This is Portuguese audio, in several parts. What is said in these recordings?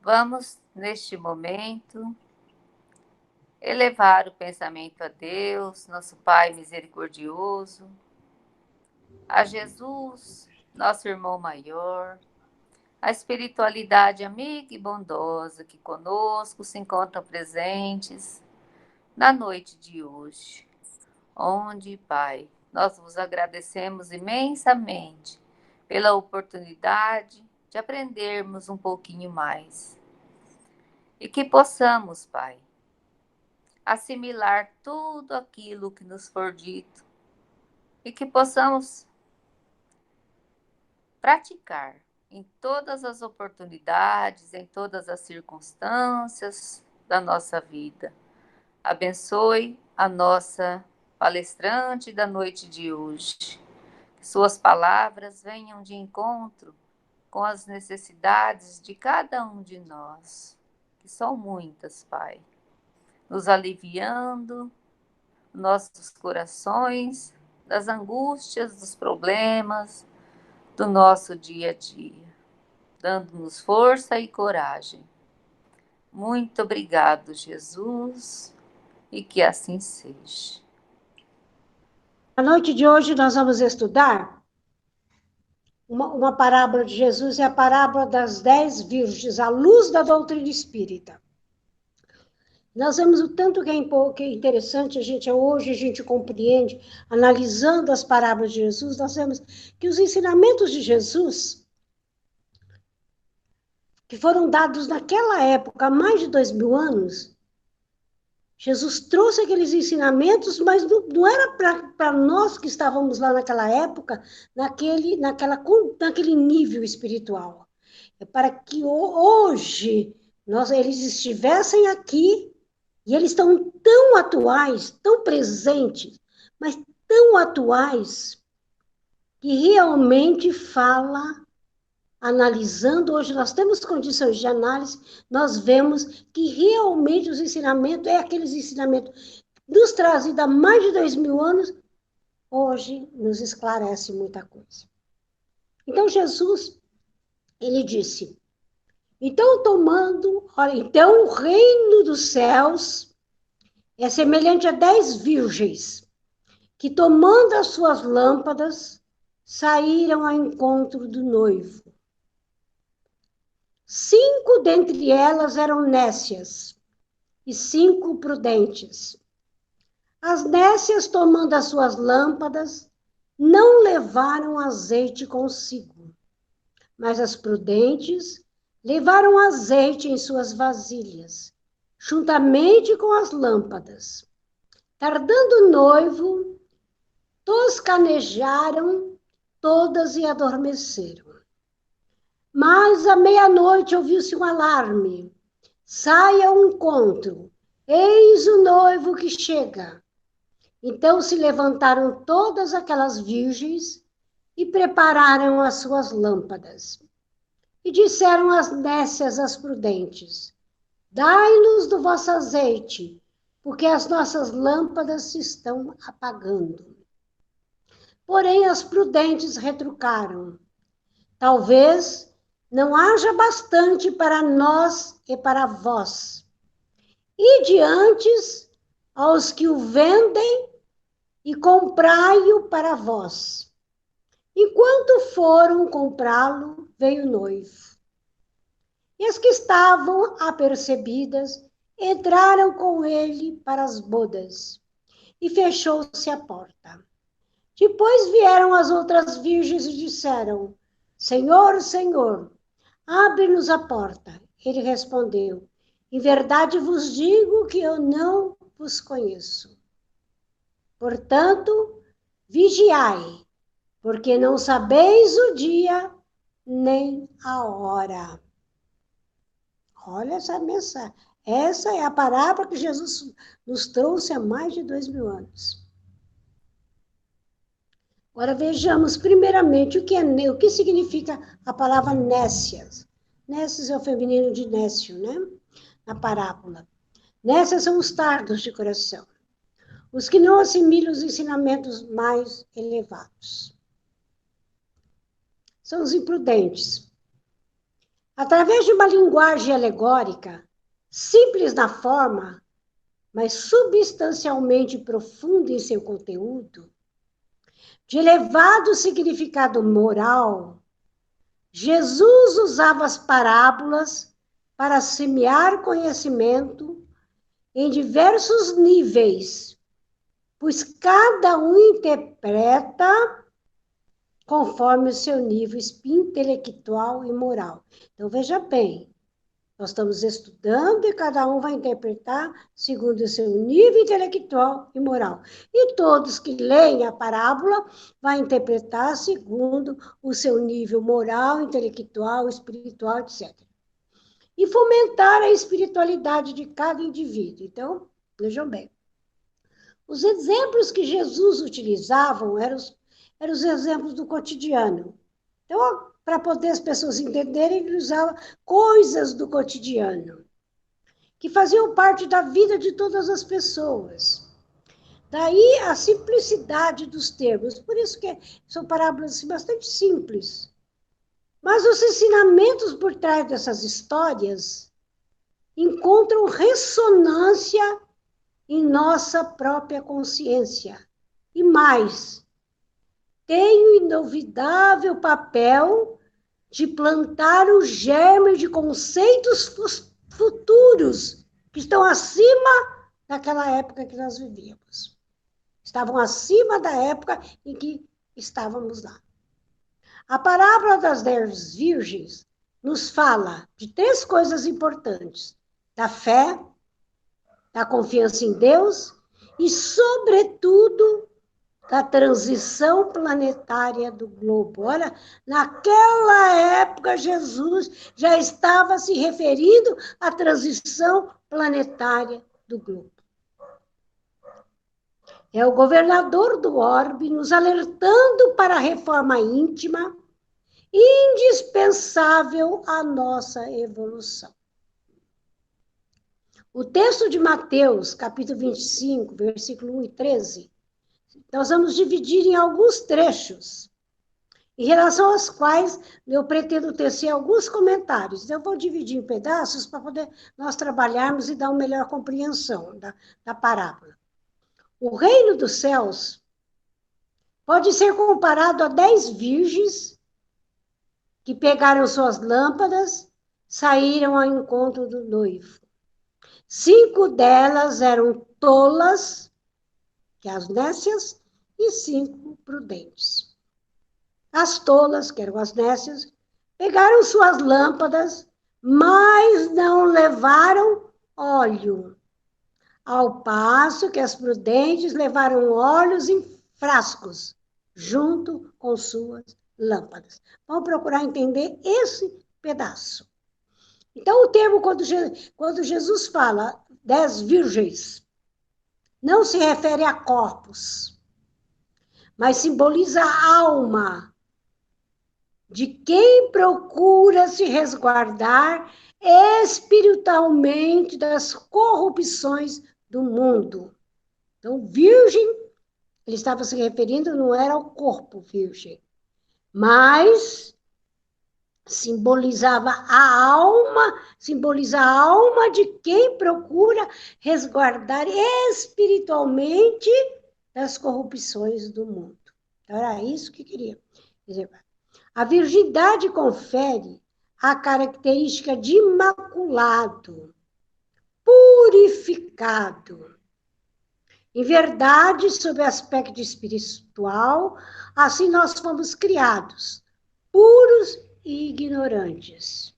Vamos, neste momento, elevar o pensamento a Deus, nosso Pai misericordioso, a Jesus, nosso irmão maior, a espiritualidade amiga e bondosa que conosco se encontram presentes na noite de hoje, onde, Pai, nós vos agradecemos imensamente pela oportunidade de aprendermos um pouquinho mais. E que possamos, Pai, assimilar tudo aquilo que nos for dito e que possamos praticar em todas as oportunidades, em todas as circunstâncias da nossa vida. Abençoe a nossa palestrante da noite de hoje. Que suas palavras venham de encontro com as necessidades de cada um de nós, que são muitas, Pai, nos aliviando nossos corações das angústias, dos problemas do nosso dia a dia, dando-nos força e coragem. Muito obrigado, Jesus, e que assim seja. Na noite de hoje nós vamos estudar uma parábola de Jesus, é a parábola das 10 virgens, à luz da doutrina espírita. Nós vemos o tanto que é interessante, hoje a gente compreende, analisando as parábolas de Jesus, nós vemos que os ensinamentos de Jesus, que foram dados naquela época, há mais de 2000 anos, Jesus trouxe aqueles ensinamentos, mas não era para nós que estávamos lá naquela época, naquele nível espiritual. É para que hoje eles estivessem aqui e eles estão tão atuais, tão presentes, mas tão atuais, que realmente fala, analisando, hoje nós temos condições de análise, nós vemos que realmente os ensinamentos, aqueles ensinamentos nos trazidos há mais de 2000 anos, hoje nos esclarece muita coisa. Então Jesus, ele disse, então o reino dos céus é semelhante a 10 virgens, que tomando as suas lâmpadas, saíram ao encontro do noivo. 5 dentre elas eram nécias e 5 prudentes. As nécias, tomando as suas lâmpadas, não levaram azeite consigo, mas as prudentes levaram azeite em suas vasilhas, juntamente com as lâmpadas. Tardando o noivo, toscanejaram todas e adormeceram. Mas à meia-noite ouviu-se um alarme. Sai ao encontro, eis o noivo que chega. Então se levantaram todas aquelas virgens e prepararam as suas lâmpadas. E disseram as nécias às prudentes, dai-nos do vosso azeite, porque as nossas lâmpadas se estão apagando. Porém as prudentes retrucaram, talvez não haja bastante para nós e para vós. E diante aos que o vendem e comprai-o para vós. Enquanto foram comprá-lo, veio o noivo. E as que estavam apercebidas entraram com ele para as bodas, e fechou-se a porta. Depois vieram as outras virgens e disseram, Senhor, Senhor, abre-nos a porta. Ele respondeu, em verdade vos digo que eu não vos conheço. Portanto, vigiai, porque não sabeis o dia nem a hora. Olha essa mensagem. Essa é a parábola que Jesus nos trouxe há mais de 2000 anos. Agora vejamos primeiramente o que significa a palavra nécias. Nécias é o feminino de nécio, né? Na parábola. Nécias são os tardos de coração, os que não assimilam os ensinamentos mais elevados. São os imprudentes. através de uma linguagem alegórica, simples na forma, mas substancialmente profunda em seu conteúdo, de elevado significado moral, Jesus usava as parábolas para semear conhecimento em diversos níveis, pois cada um interpreta conforme o seu nível intelectual e moral. Então, veja bem, nós estamos estudando e cada um vai interpretar segundo o seu nível intelectual e moral. E todos que leem a parábola vão interpretar segundo o seu nível moral, intelectual, espiritual, etc. E fomentar a espiritualidade de cada indivíduo. Então, vejam bem. Os exemplos que Jesus utilizava eram os exemplos do cotidiano. Então, para poder as pessoas entenderem, ele usava coisas do cotidiano, que faziam parte da vida de todas as pessoas. Daí a simplicidade dos termos. Por isso que são parábolas assim, bastante simples. Mas os ensinamentos por trás dessas histórias encontram ressonância em nossa própria consciência. E mais, tem o inovidável papel de plantar o germe de conceitos futuros que estão acima daquela época que nós vivíamos. Estavam acima da época em que estávamos lá. A parábola das 10 virgens nos fala de 3 coisas importantes: da fé, da confiança em Deus e, sobretudo, da transição planetária do globo. Olha, naquela época, Jesus já estava se referindo à transição planetária do globo. É o governador do orbe nos alertando para a reforma íntima, indispensável à nossa evolução. O texto de Mateus, capítulo 25, versículo 1 e 13, nós vamos dividir em alguns trechos, em relação aos quais eu pretendo tecer alguns comentários. Eu vou dividir em pedaços para poder nós trabalharmos e dar uma melhor compreensão da parábola. O reino dos céus pode ser comparado a 10 virgens que pegaram suas lâmpadas, saíram ao encontro do noivo. 5 delas eram tolas, que as nécias, e 5 prudentes. As tolas, que eram as nécias, pegaram suas lâmpadas, mas não levaram óleo, ao passo que as prudentes levaram óleos em frascos, junto com suas lâmpadas. Vamos procurar entender esse pedaço. Então, o termo, quando Jesus fala 10 virgens, não se refere a corpos, mas simboliza a alma de quem procura se resguardar espiritualmente das corrupções do mundo. Então, virgem, ele estava se referindo, não era ao corpo virgem, mas simbolizava a alma de quem procura resguardar espiritualmente das corrupções do mundo. Então, era isso que queria dizer. A virgindade confere a característica de imaculado, purificado. Em verdade, sob o aspecto espiritual, assim nós fomos criados, puros e ignorantes.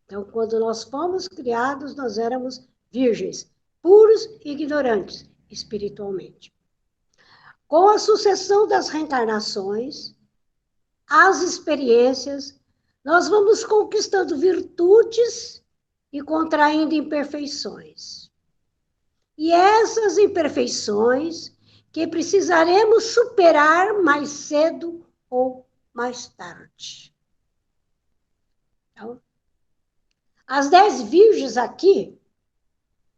Então, quando nós fomos criados, nós éramos virgens, puros e ignorantes, espiritualmente. Com a sucessão das reencarnações, as experiências, nós vamos conquistando virtudes e contraindo imperfeições. E essas imperfeições que precisaremos superar mais cedo ou mais tarde. Então, as 10 virgens aqui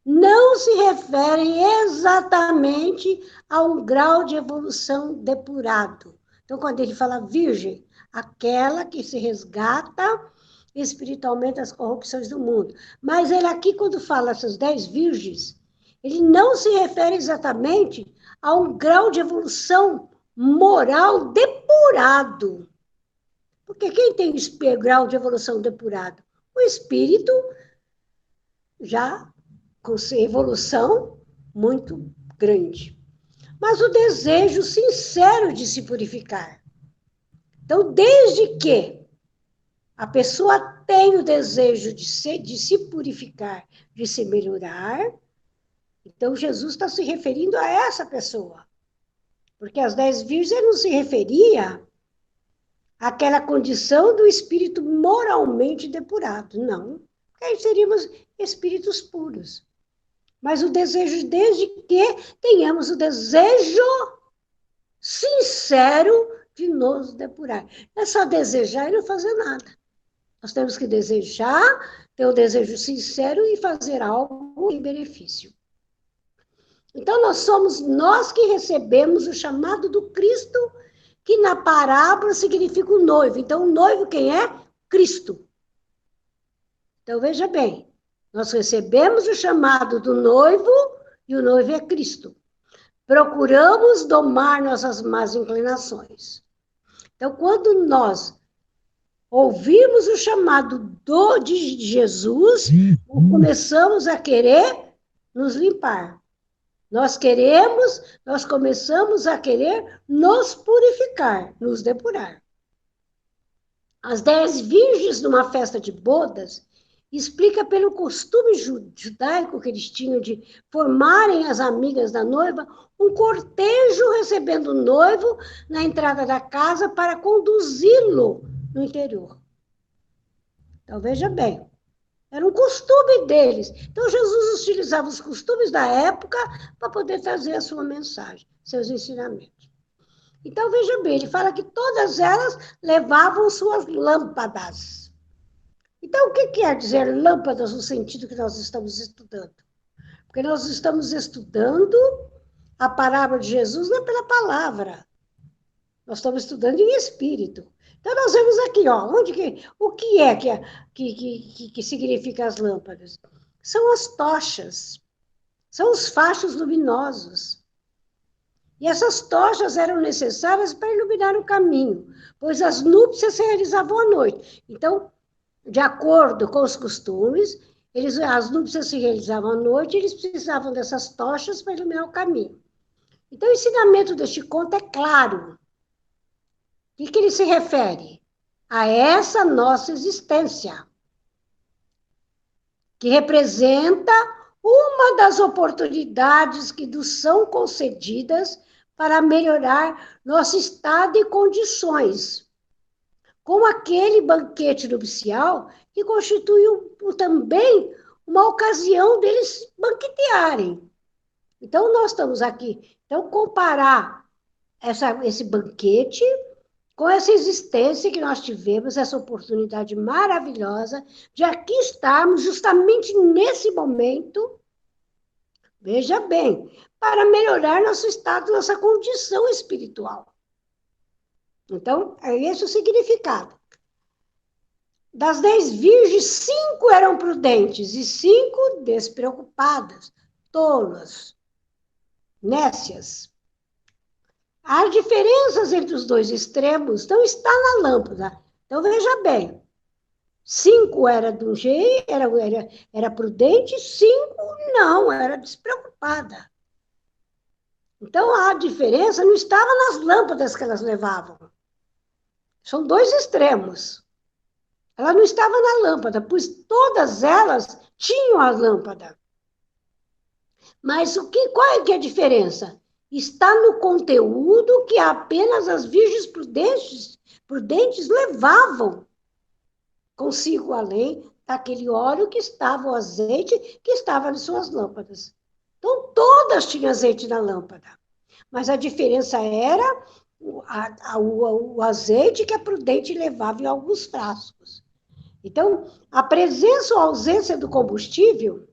não se referem exatamente a um grau de evolução depurado. Então, quando ele fala virgem, aquela que se resgata espiritualmente as corrupções do mundo. Mas ele aqui, quando fala essas 10 virgens, ele não se refere exatamente a um grau de evolução moral depurado. Porque quem tem grau de evolução depurado? O espírito já com evolução muito grande. Mas o desejo sincero de se purificar. Então, desde que a pessoa tem o desejo de se purificar, de se melhorar, então Jesus está se referindo a essa pessoa. Porque as 10 virgens não se referia àquela condição do espírito moralmente depurado, não. Porque aí seríamos espíritos puros. Mas o desejo, desde que tenhamos o desejo sincero de nos depurar. Não é só desejar e não fazer nada. Nós temos que desejar, ter o desejo sincero e fazer algo em benefício. Então, somos nós que recebemos o chamado do Cristo, que na parábola significa o noivo. Então, o noivo quem é? Cristo. Então, veja bem, nós recebemos o chamado do noivo e o noivo é Cristo. Procuramos domar nossas más inclinações. Então, quando nós ouvimos o chamado de Jesus, começamos a querer nos limpar. Nós começamos a querer nos purificar, nos depurar. As 10 virgens numa festa de bodas explica pelo costume judaico que eles tinham de formarem as amigas da noiva um cortejo recebendo o noivo na entrada da casa para conduzi-lo no interior. Então, veja bem, era um costume deles. Então, Jesus utilizava os costumes da época para poder trazer a sua mensagem, seus ensinamentos. Então, veja bem, ele fala que todas elas levavam suas lâmpadas. Então, o que quer dizer lâmpadas no sentido que nós estamos estudando? Porque nós estamos estudando a parábola de Jesus não é pela palavra. Nós estamos estudando em espírito. Então, nós vemos aqui, ó, o que é que significa as lâmpadas? São as tochas, são os fachos luminosos. E essas tochas eram necessárias para iluminar o caminho, pois as núpcias se realizavam à noite. Então, de acordo com os costumes, as núpcias se realizavam à noite e eles precisavam dessas tochas para iluminar o caminho. Então, o ensinamento deste conto é claro. O que ele se refere? A essa nossa existência, que representa uma das oportunidades que nos são concedidas para melhorar nosso estado e condições, como aquele banquete nupcial que constitui também uma ocasião deles banquetearem. Então, nós estamos aqui. Então, comparar esse banquete com essa existência que nós tivemos, essa oportunidade maravilhosa de aqui estarmos justamente nesse momento, veja bem, para melhorar nosso estado, nossa condição espiritual. Então, é esse o significado. Das 10 virgens, 5 eram prudentes e 5 despreocupadas, tolas, nécias. As diferenças entre os dois extremos não está na lâmpada. Então, veja bem, 5 era de um jeito, era prudente, 5 não, era despreocupada. Então, a diferença não estava nas lâmpadas que elas levavam. São dois extremos. Ela não estava na lâmpada, pois todas elas tinham a lâmpada. Mas qual é que é a diferença? Está no conteúdo que apenas as virgens prudentes levavam consigo, além daquele óleo que estava, o azeite que estava nas suas lâmpadas. Então, todas tinham azeite na lâmpada. Mas a diferença era o azeite que a prudente levava em alguns frascos. Então, a presença ou ausência do combustível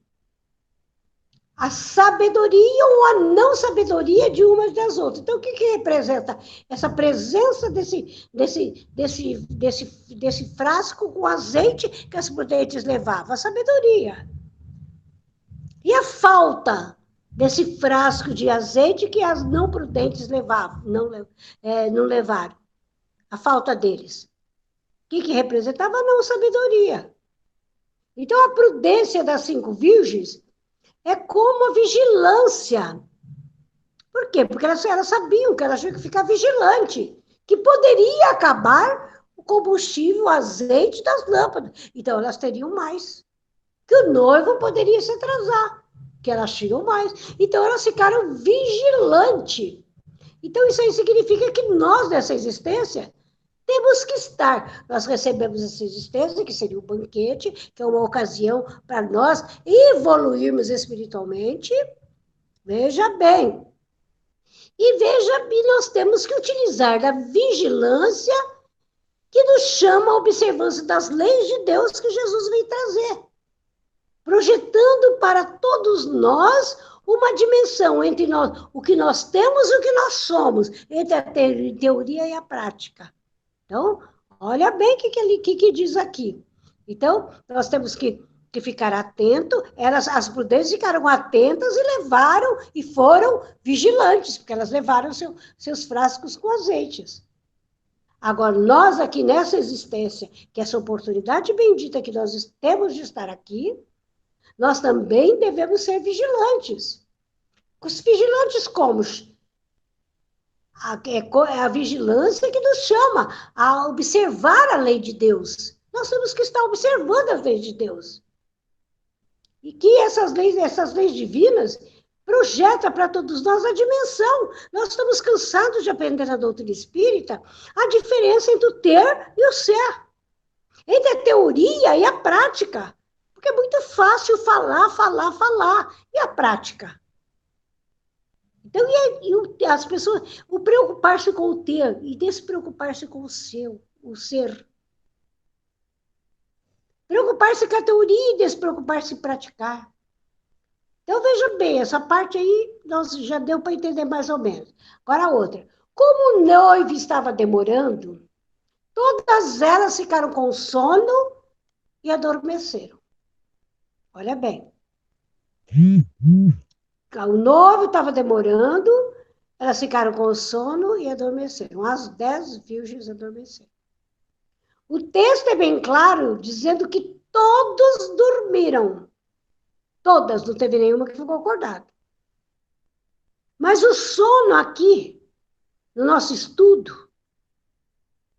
a sabedoria ou a não sabedoria de umas das outras. Então, o que, que representa essa presença desse frasco com azeite que as prudentes levavam? A sabedoria. E a falta desse frasco de azeite que as não prudentes levavam, não levaram? A falta deles. O que, que representava? A não sabedoria. Então, a prudência das 5 virgens é como a vigilância. Por quê? Porque elas sabiam que elas tinham que ficar vigilante, que poderia acabar o combustível, o azeite das lâmpadas. Então, elas teriam mais. Que o noivo poderia se atrasar, que elas tinham mais. Então, elas ficaram vigilantes. Então, isso aí significa que nós, nessa existência, temos que estar. Nós recebemos essa existência, que seria o banquete, que é uma ocasião para nós evoluirmos espiritualmente. Veja bem. E veja, nós temos que utilizar da vigilância que nos chama a observância das leis de Deus que Jesus veio trazer, projetando para todos nós uma dimensão entre nós, o que nós temos e o que nós somos, entre a teoria e a prática. Então, olha bem o que diz aqui. Então, nós temos que ficar atento. As prudentes ficaram atentas e levaram, e foram vigilantes, porque elas levaram seus frascos com azeites. Agora, nós aqui nessa existência, que essa oportunidade bendita que nós temos de estar aqui, nós também devemos ser vigilantes. Os vigilantes como? É a vigilância que nos chama a observar a lei de Deus. Nós temos que estar observando as leis de Deus. E que essas leis divinas projetam para todos nós a dimensão. Nós estamos cansados de aprender na doutrina espírita a diferença entre o ter e o ser. Entre a teoria e a prática. Porque é muito fácil falar. E a prática? Então, as pessoas, o preocupar-se com o ter e despreocupar-se com o ser. Preocupar-se com a teoria e despreocupar-se em praticar. Então, veja bem, essa parte aí nós já deu para entender mais ou menos. Agora a outra. Como o noivo estava demorando, todas elas ficaram com sono e adormeceram. Olha bem. O noivo estava demorando, elas ficaram com sono e adormeceram. As 10 virgens adormeceram. O texto é bem claro, dizendo que todos dormiram. Todas, não teve nenhuma que ficou acordada. Mas o sono aqui, no nosso estudo,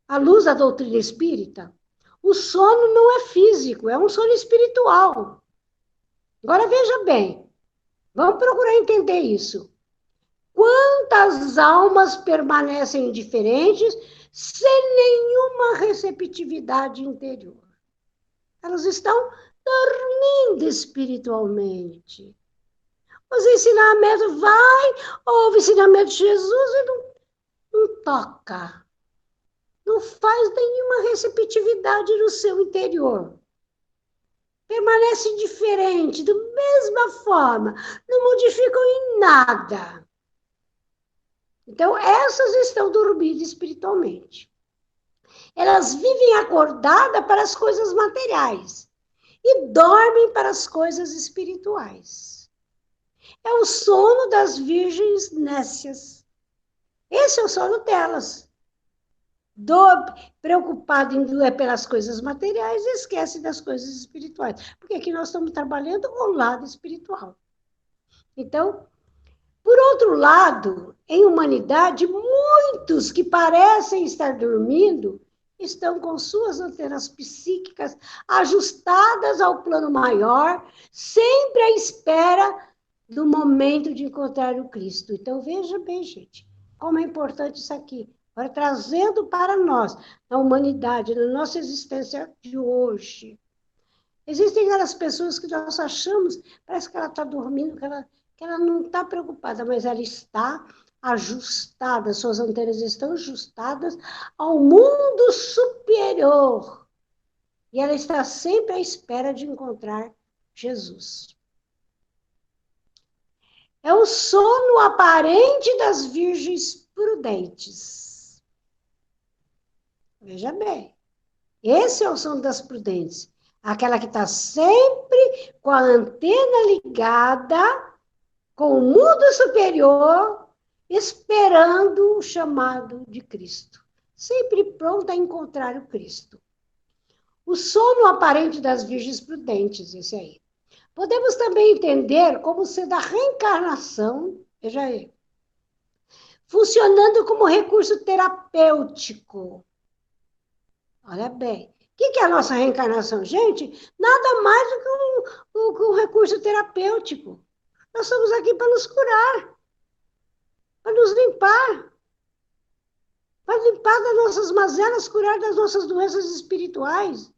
à luz da doutrina espírita, o sono não é físico, é um sono espiritual. Agora veja bem, vamos procurar entender isso. Quantas almas permanecem indiferentes sem nenhuma receptividade interior? Elas estão dormindo espiritualmente. Os ensinamentos ouve o ensinamento de Jesus e não toca. Não faz nenhuma receptividade no seu interior. Permanece indiferente, da mesma forma, não modificam em nada. Então, essas estão dormindo espiritualmente. Elas vivem acordadas para as coisas materiais e dormem para as coisas espirituais. É o sono das virgens nécias. Esse é o sono delas. Preocupado pelas coisas materiais e esquece das coisas espirituais. Porque aqui nós estamos trabalhando o lado espiritual. Então, por outro lado, em humanidade, muitos que parecem estar dormindo estão com suas antenas psíquicas ajustadas ao plano maior, sempre à espera do momento de encontrar o Cristo. Então, veja bem, gente, como é importante isso aqui. Agora, trazendo para nós, na humanidade, na nossa existência de hoje. Existem aquelas pessoas que nós achamos, parece que ela está dormindo, que ela não está preocupada, mas ela está ajustada, suas antenas estão ajustadas ao mundo superior. E ela está sempre à espera de encontrar Jesus. É o sono aparente das virgens prudentes. Veja bem, esse é o sono das prudentes. Aquela que está sempre com a antena ligada, com o mundo superior, esperando o chamado de Cristo. Sempre pronta a encontrar o Cristo. O sono aparente das virgens prudentes, esse aí. Podemos também entender como sendo a reencarnação, veja aí, funcionando como recurso terapêutico. Olha bem. O que é a nossa reencarnação? Gente, nada mais do que um recurso terapêutico. Nós estamos aqui para nos curar, para nos limpar, para limpar das nossas mazelas, curar das nossas doenças espirituais.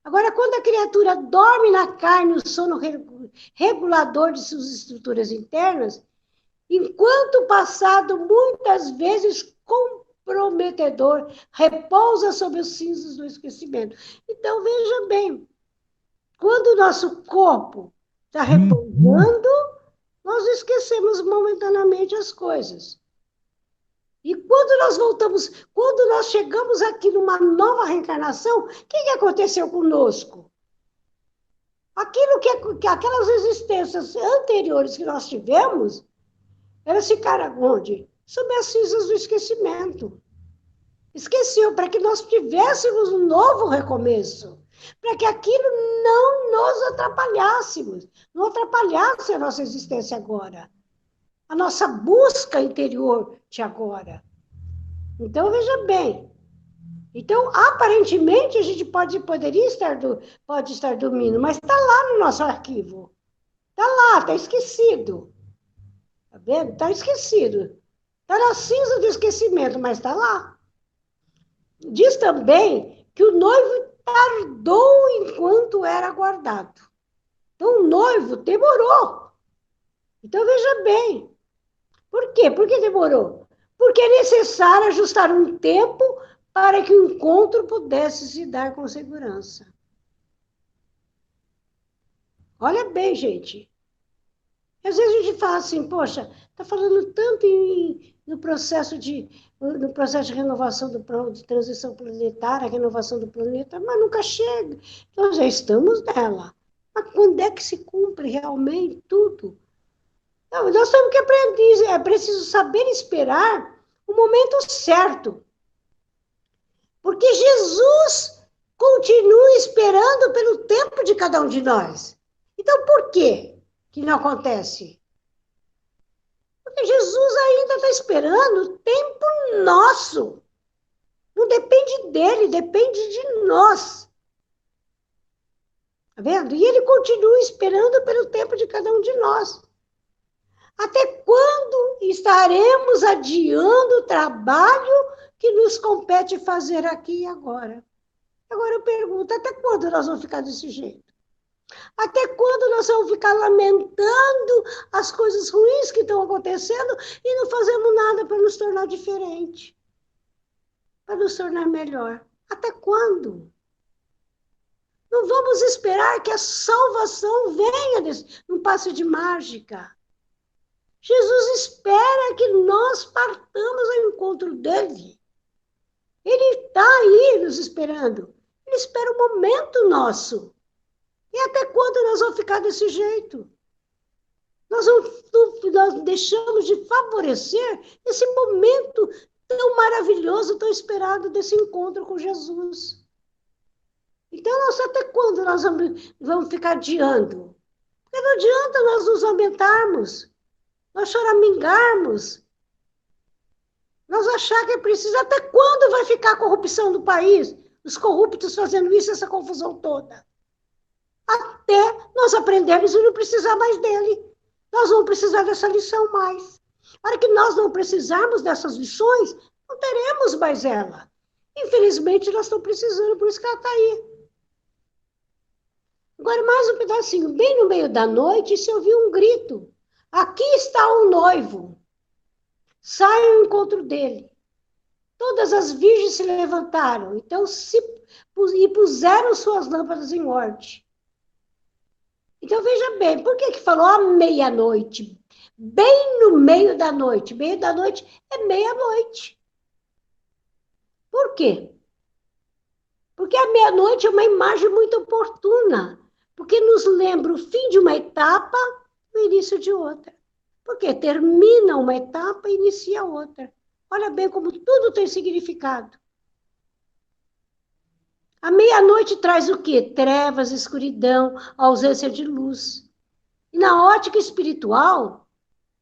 Agora, quando a criatura dorme na carne o sono regulador de suas estruturas internas, enquanto o passado, muitas vezes comprometedor, repousa sobre os cinzas do esquecimento. Então, veja bem, quando o nosso corpo está repousando, nós esquecemos momentaneamente as coisas. E quando nós voltamos, quando nós chegamos aqui numa nova reencarnação, o que aconteceu conosco? Aquilo que aquelas existências anteriores que nós tivemos, elas ficaram onde? Sob as cinzas do esquecimento. Esqueceu, para que nós tivéssemos um novo recomeço, para que aquilo não nos atrapalhássemos, não atrapalhasse a nossa existência agora, a nossa busca interior de agora. Então, veja bem. Então, aparentemente, a gente poderia pode estar dormindo, mas está lá no nosso arquivo. Está lá, está esquecido. Está vendo? Está esquecido. Está na cinza do esquecimento, mas está lá. Diz também que o noivo tardou enquanto era aguardado. Então, o noivo demorou. Então, veja bem. Por quê? Por que demorou? Porque é necessário ajustar um tempo para que o encontro pudesse se dar com segurança. Olha bem, gente. Às vezes a gente fala assim, poxa, está falando tanto no processo de renovação de transição planetária, renovação do planeta, mas nunca chega. Nós já estamos nela. Mas quando é que se cumpre realmente tudo? Não, nós temos que aprender, é preciso saber esperar o momento certo. Porque Jesus continua esperando pelo tempo de cada um de nós. Então, por quê que não acontece? Porque Jesus ainda está esperando o tempo nosso. Não depende dele, depende de nós. Tá vendo? E ele continua esperando pelo tempo de cada um de nós. Até quando estaremos adiando o trabalho que nos compete fazer aqui e agora? Agora eu pergunto, até quando nós vamos ficar desse jeito? Até quando nós vamos ficar lamentando as coisas ruins que estão acontecendo e não fazemos nada para nos tornar diferente? Para nos tornar melhor? Até quando? Não vamos esperar que a salvação venha num passe de mágica. Jesus espera que nós partamos ao encontro dele. Ele está aí nos esperando. Ele espera o momento nosso. E até quando nós vamos ficar desse jeito? Nós deixamos de favorecer esse momento tão maravilhoso, tão esperado desse encontro com Jesus. Então, até quando nós vamos ficar adiando? Porque não adianta nós nos aumentarmos, nós choramingarmos, nós achar que é preciso. Até quando vai ficar a corrupção do país? Os corruptos fazendo isso, essa confusão toda. Até nós aprendermos e não precisar mais dele. Nós vamos precisar dessa lição mais. Para que nós não precisarmos dessas lições, não teremos mais ela. Infelizmente, nós estamos precisando, por isso que ela está aí. Agora, mais um pedacinho. Bem no meio da noite, se ouviu um grito. Aqui está o noivo. Saia ao encontro dele. Todas as virgens se levantaram, então e puseram suas lâmpadas em ordem. Então, veja bem, por que falou à meia-noite? bem no meio da noite. Meio da noite é meia-noite. Por quê? Porque a meia-noite é uma imagem muito oportuna, porque nos lembra o fim de uma etapa e o início de outra. Porque termina uma etapa e inicia outra. Olha bem como tudo tem significado. A meia-noite traz o quê? Trevas, escuridão, ausência de luz. E na ótica espiritual,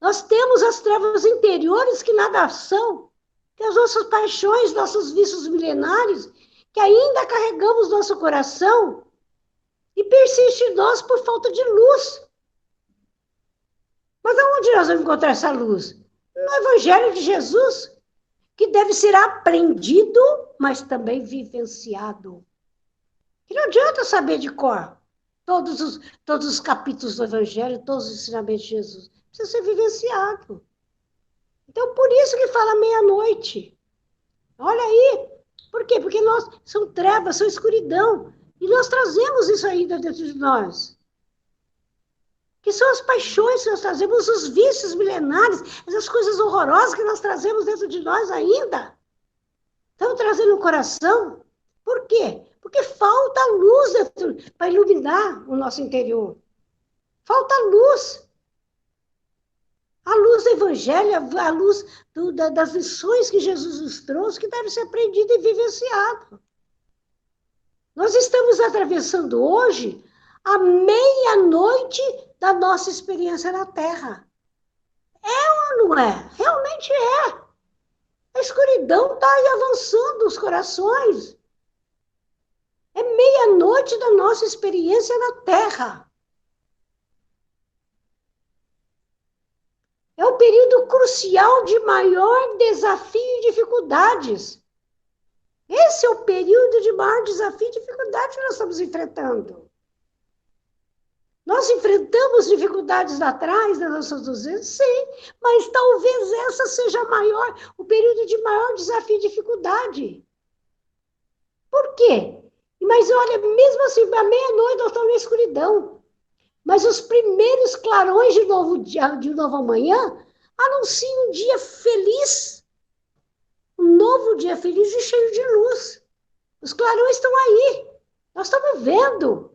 nós temos as trevas interiores que nada são, que as nossas paixões, nossos vícios milenares, que ainda carregamos no nosso coração e persiste em nós por falta de luz. Mas aonde nós vamos encontrar essa luz? No Evangelho de Jesus, que deve ser aprendido, mas também vivenciado. E não adianta saber de cor todos os capítulos do Evangelho, todos os ensinamentos de Jesus. Precisa ser vivenciado. Então, por isso que fala meia-noite. Olha aí. Por quê? Porque nós são trevas, são escuridão. E nós trazemos isso ainda dentro de nós. Que são as paixões que nós trazemos, os vícios milenares, essas coisas horrorosas que nós trazemos dentro de nós ainda. Estamos trazendo no coração. Por quê? Porque falta luz para iluminar o nosso interior. Falta luz. A luz do Evangelho, a luz das lições que Jesus nos trouxe, que deve ser aprendida e vivenciada. Nós estamos atravessando hoje a meia-noite da nossa experiência na Terra. É ou não é? Realmente é. A escuridão está aí avançando os corações. É meia-noite da nossa experiência na Terra. É o período crucial de maior desafio e dificuldades. Esse é o período de maior desafio e dificuldade que nós estamos enfrentando. Nós enfrentamos dificuldades lá atrás, nas nossas 200, sim, mas talvez essa seja o período de maior desafio e dificuldade. Por quê? Mas olha, mesmo assim, à meia-noite nós estamos na escuridão. Mas os primeiros clarões de novo amanhã anunciam um dia feliz. Um novo dia feliz e cheio de luz. Os clarões estão aí. Nós estamos vendo.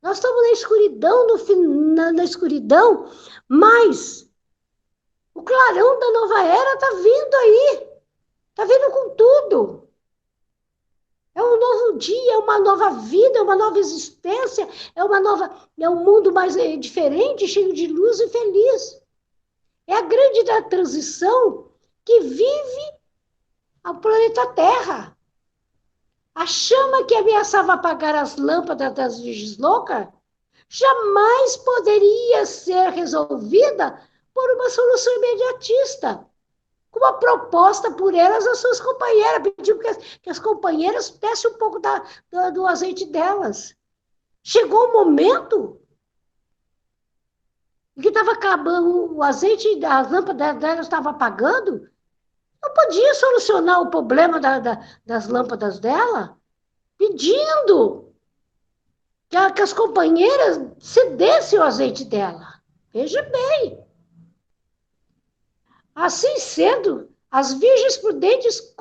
Nós estamos na escuridão, na escuridão, mas o clarão da nova era está vindo aí. Está vindo com tudo. É um novo dia, é uma nova vida, é uma nova existência, é um mundo mais diferente, cheio de luz e feliz. É a grande transição que vive o planeta Terra. A chama que ameaçava apagar as lâmpadas das virgens loucas jamais poderia ser resolvida por uma solução imediatista, com uma proposta por elas às suas companheiras. Pediu que as companheiras dessem um pouco do azeite delas. Chegou o momento em que estava acabando, o azeite das lâmpadas delas estava apagando. Não podia solucionar o problema das lâmpadas dela pedindo que as companheiras cedessem o azeite dela. Veja bem. Assim sendo, as virgens prudentes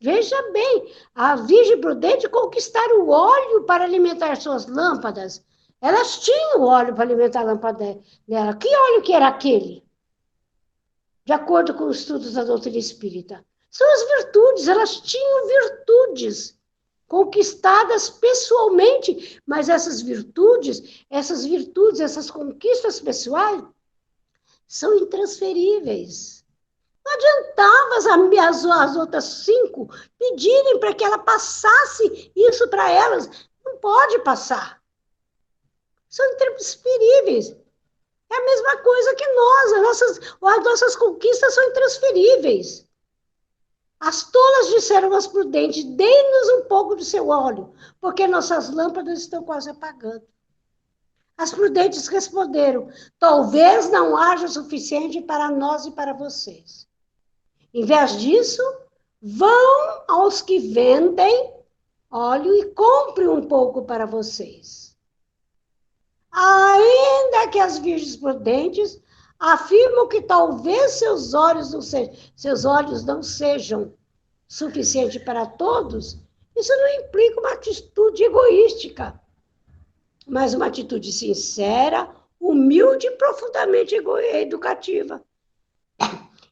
veja bem, a virgem prudente conquistaram o óleo para alimentar suas lâmpadas. Elas tinham óleo para alimentar a lâmpada dela. Que óleo que era aquele? De acordo com os estudos da doutrina espírita. São as virtudes, elas tinham virtudes conquistadas pessoalmente, mas essas virtudes, essas conquistas pessoais são intransferíveis. Não adiantava as outras 5 pedirem para que ela passasse isso para elas. Não pode passar. São intransferíveis. É a mesma coisa que nós. As nossas conquistas são intransferíveis. As tolas disseram às prudentes, dê-nos um pouco do seu óleo, porque nossas lâmpadas estão quase apagando. As prudentes responderam, talvez não haja o suficiente para nós e para vocês. Em vez disso, vão aos que vendem óleo e comprem um pouco para vocês. Ainda que as virgens prudentes afirmam que talvez seus olhos não sejam suficientes para todos, isso não implica uma atitude egoística, mas uma atitude sincera, humilde e profundamente educativa.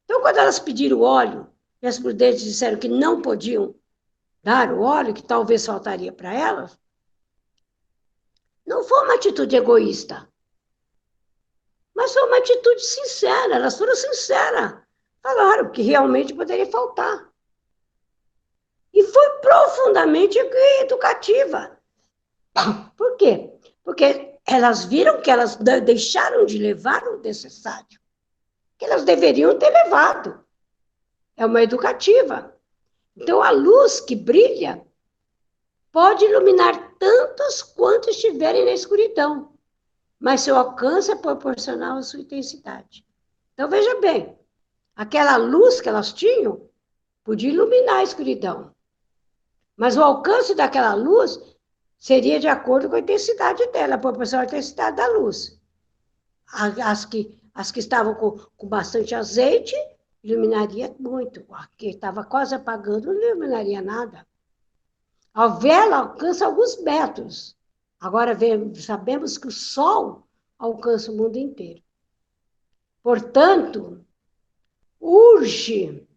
Então, quando elas pediram óleo, e as prudentes disseram que não podiam dar o óleo, que talvez faltaria para elas, não foi uma atitude egoísta, mas foi uma atitude sincera. Elas foram sinceras, falaram que realmente poderia faltar. E foi profundamente educativa. Por quê? Porque elas viram que elas deixaram de levar o necessário, que elas deveriam ter levado. É uma educativa. Então, a luz que brilha pode iluminar tantos quanto estiverem na escuridão, mas seu alcance é proporcional à sua intensidade. Então, veja bem, aquela luz que elas tinham podia iluminar a escuridão, mas o alcance daquela luz seria de acordo com a intensidade dela, proporcional à intensidade da luz. As que estavam com bastante azeite, iluminaria muito. A que estava quase apagando, não iluminaria nada. A vela alcança alguns metros. Agora sabemos que o Sol alcança o mundo inteiro. Portanto, urge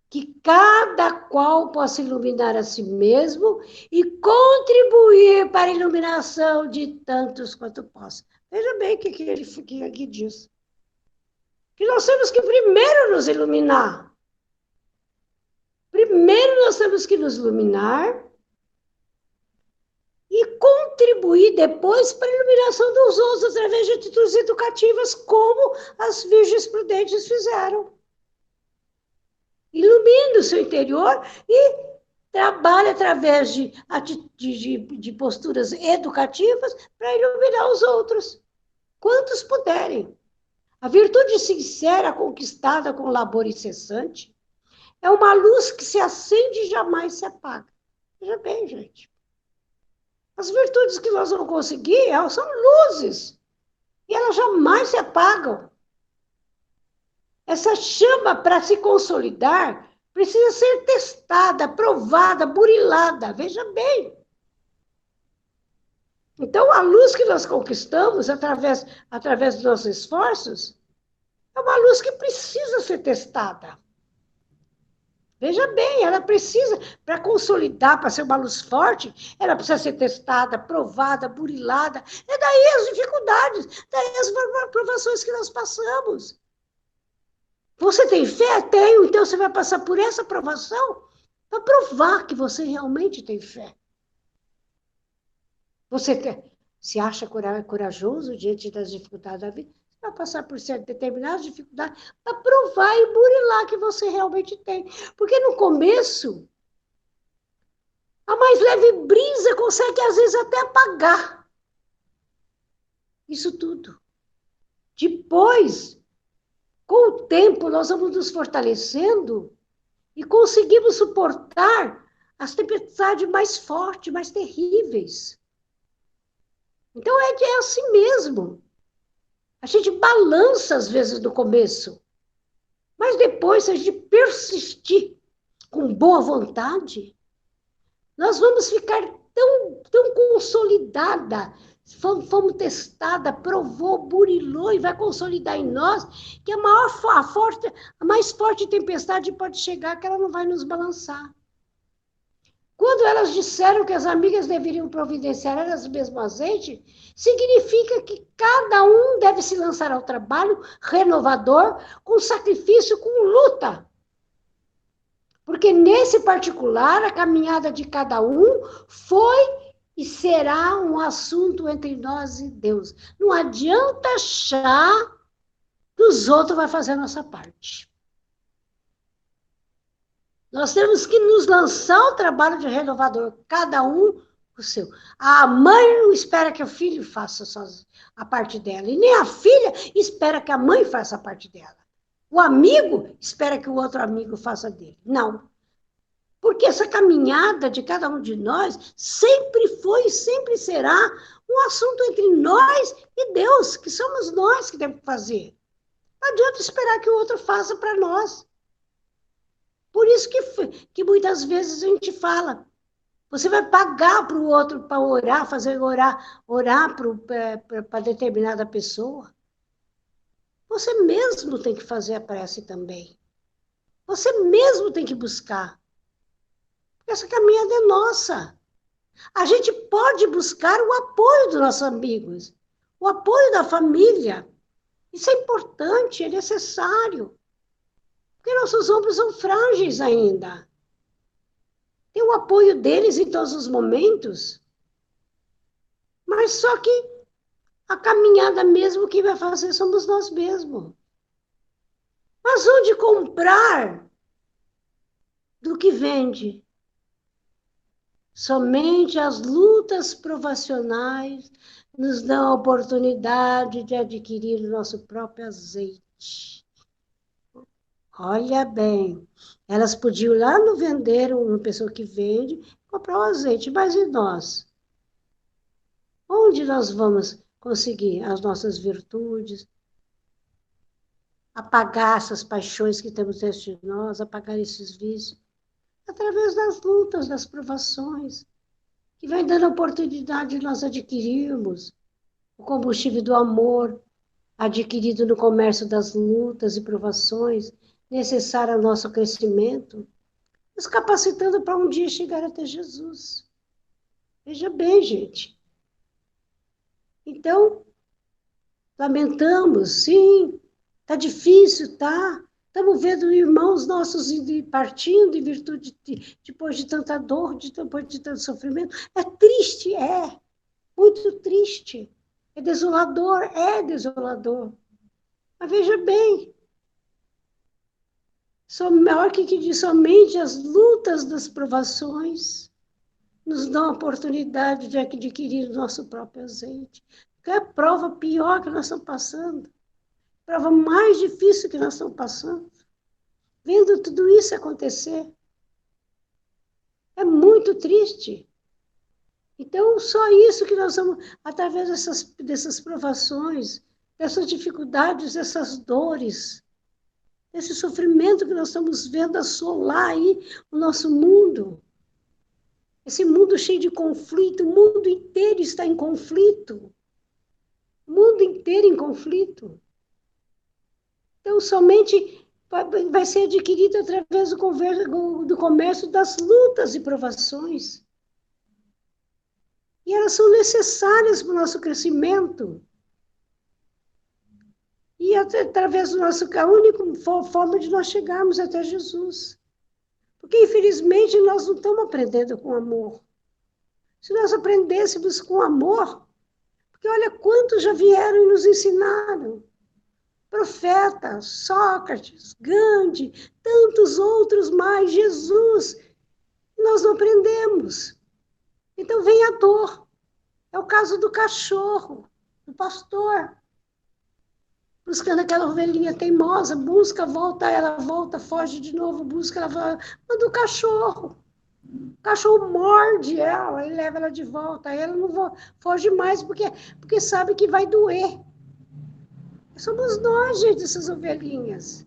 que cada qual possa iluminar a si mesmo e contribuir para a iluminação de tantos quanto possa. Veja bem o que ele aqui diz. Que nós temos que primeiro nos iluminar. Primeiro nós temos que nos iluminar e contribuir depois para a iluminação dos outros através de atitudes educativas, como as virgens prudentes fizeram. Ilumina o seu interior e trabalha através de posturas educativas para iluminar os outros, quantos puderem. A virtude sincera conquistada com labor incessante é uma luz que se acende e jamais se apaga. Veja bem, gente. As virtudes que nós vamos conseguir são luzes e elas jamais se apagam. Essa chama, para se consolidar, precisa ser testada, provada, burilada. Veja bem. Então, a luz que nós conquistamos através dos nossos esforços é uma luz que precisa ser testada. Veja bem, ela precisa, para consolidar, para ser uma luz forte, ela precisa ser testada, provada, burilada. É daí as dificuldades, daí as provações que nós passamos. Você tem fé? Tenho. Então você vai passar por essa provação para provar que você realmente tem fé. Você se acha corajoso diante das dificuldades da vida? Você vai passar por determinadas dificuldades para provar e burilar que você realmente tem. Porque no começo, a mais leve brisa consegue, às vezes, até apagar isso tudo. Depois, com o tempo, nós vamos nos fortalecendo e conseguimos suportar as tempestades mais fortes, mais terríveis. Então, é assim mesmo. A gente balança, às vezes, no começo. Mas depois, se a gente persistir com boa vontade, nós vamos ficar tão consolidada. Fomos testada, provou, burilou e vai consolidar em nós que a mais forte tempestade pode chegar, que ela não vai nos balançar. Quando elas disseram que as amigas deveriam providenciar elas mesmo azeite, significa que cada um deve se lançar ao trabalho renovador, com sacrifício, com luta. Porque nesse particular, a caminhada de cada um foi e será um assunto entre nós e Deus. Não adianta achar que os outros vão fazer a nossa parte. Nós temos que nos lançar ao trabalho de renovador, cada um o seu. A mãe não espera que o filho faça a parte dela, e nem a filha espera que a mãe faça a parte dela. O amigo espera que o outro amigo faça dele. Não. Porque essa caminhada de cada um de nós sempre foi e sempre será um assunto entre nós e Deus, que somos nós que temos que fazer. Não adianta esperar que o outro faça para nós. Por isso que muitas vezes a gente fala, você vai pagar para o outro para orar, fazer orar para determinada pessoa. Você mesmo tem que fazer a prece também. Você mesmo tem que buscar. Essa caminhada é nossa. A gente pode buscar o apoio dos nossos amigos, o apoio da família. Isso é importante, é necessário. Porque nossos ombros são frágeis ainda. Tem o apoio deles em todos os momentos. Mas só que a caminhada mesmo que vai fazer somos nós mesmos. Mas onde comprar do que vende? Somente as lutas provacionais nos dão a oportunidade de adquirir o nosso próprio azeite. Olha bem, elas podiam ir lá no vender, uma pessoa que vende, comprar o azeite, mas e nós? Onde nós vamos conseguir as nossas virtudes, apagar essas paixões que temos dentro de nós, apagar esses vícios? Através das lutas, das provações, que vai dando a oportunidade de nós adquirirmos o combustível do amor, adquirido no comércio das lutas e provações, necessário ao nosso crescimento, nos capacitando para um dia chegar até Jesus. Veja bem, gente. Então, lamentamos, sim, está difícil, tá? Estamos vendo irmãos nossos partindo em virtude depois de tanta dor, depois de tanto sofrimento. É triste, é. Muito triste. É desolador, é desolador. Mas veja bem, maior que diz, somente as lutas das provações nos dão a oportunidade de adquirir o nosso próprio azeite. Que é a prova pior que nós estamos passando, a prova mais difícil que nós estamos passando. Vendo tudo isso acontecer, é muito triste. Então, só isso que nós vamos, através dessas provações, dessas dificuldades, dessas dores, desse sofrimento que nós estamos vendo assolar aí o nosso mundo. Esse mundo cheio de conflito, o mundo inteiro está em conflito. O mundo inteiro em conflito. Então, somente vai ser adquirido através do comércio das lutas e provações. E elas são necessárias para o nosso crescimento. E através do nosso, a única forma de nós chegarmos até Jesus. Porque, infelizmente, nós não estamos aprendendo com amor. Se nós aprendêssemos com amor, porque olha quantos já vieram e nos ensinaram. Profetas, Sócrates, Gandhi, tantos outros mais, Jesus. Nós não aprendemos. Então vem a dor. É o caso do cachorro, do pastor. Buscando aquela ovelhinha teimosa, busca, volta, ela volta, foge de novo, busca, ela volta. Mas do cachorro. O cachorro morde ela e leva ela de volta. Aí ela não foge mais porque sabe que vai doer. Somos nós, gente, essas ovelhinhas.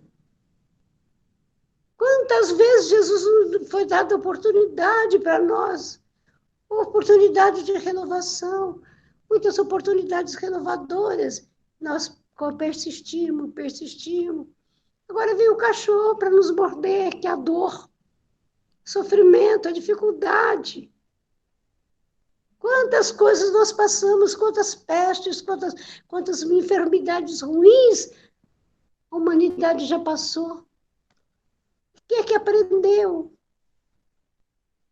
Quantas vezes Jesus foi dado oportunidade para nós? Oportunidade de renovação. Muitas oportunidades renovadoras. Nós persistimos, persistimos. Agora vem o cachorro para nos morder, que é a dor, sofrimento, a dificuldade. Quantas coisas nós passamos, quantas pestes, quantas enfermidades ruins a humanidade já passou. Quem é que aprendeu?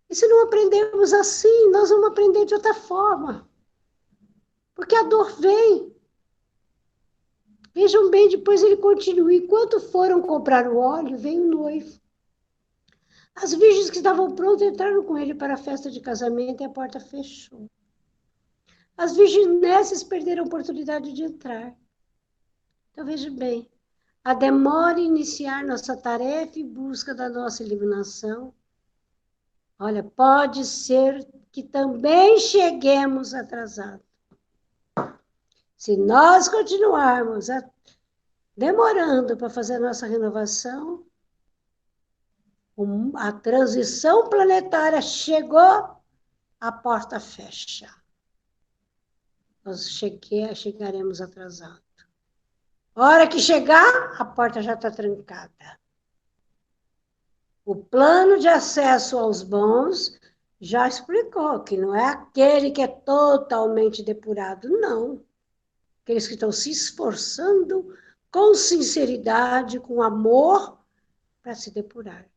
E se não aprendemos assim, nós vamos aprender de outra forma. Porque a dor vem. Vejam bem, depois ele continua. Enquanto foram comprar o óleo, veio o noivo. As virgens que estavam prontas entraram com ele para a festa de casamento e a porta fechou. As virginésias perderam a oportunidade de entrar. Então, veja bem, a demora em iniciar nossa tarefa e busca da nossa iluminação, olha, pode ser que também cheguemos atrasados. Se nós continuarmos demorando para fazer a nossa renovação, a transição planetária chegou, a porta fecha. Nós chegaremos atrasados. Hora que chegar, a porta já está trancada. O plano de acesso aos bons já explicou que não é aquele que é totalmente depurado, não. Aqueles que estão se esforçando com sinceridade, com amor, para se depurar.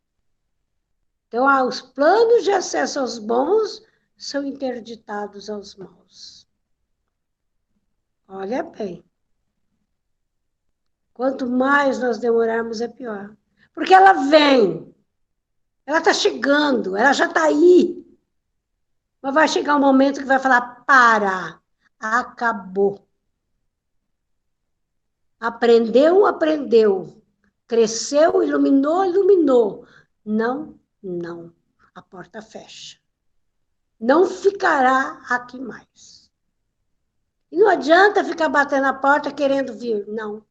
Então, os planos de acesso aos bons são interditados aos maus. Olha bem. Quanto mais nós demorarmos, é pior. Porque ela vem. Ela está chegando, ela já está aí. Mas vai chegar um momento que vai falar, para, acabou. Aprendeu, aprendeu. Cresceu, iluminou, iluminou. Não, não. A porta fecha. Não ficará aqui mais. E não adianta ficar batendo na porta querendo vir, não.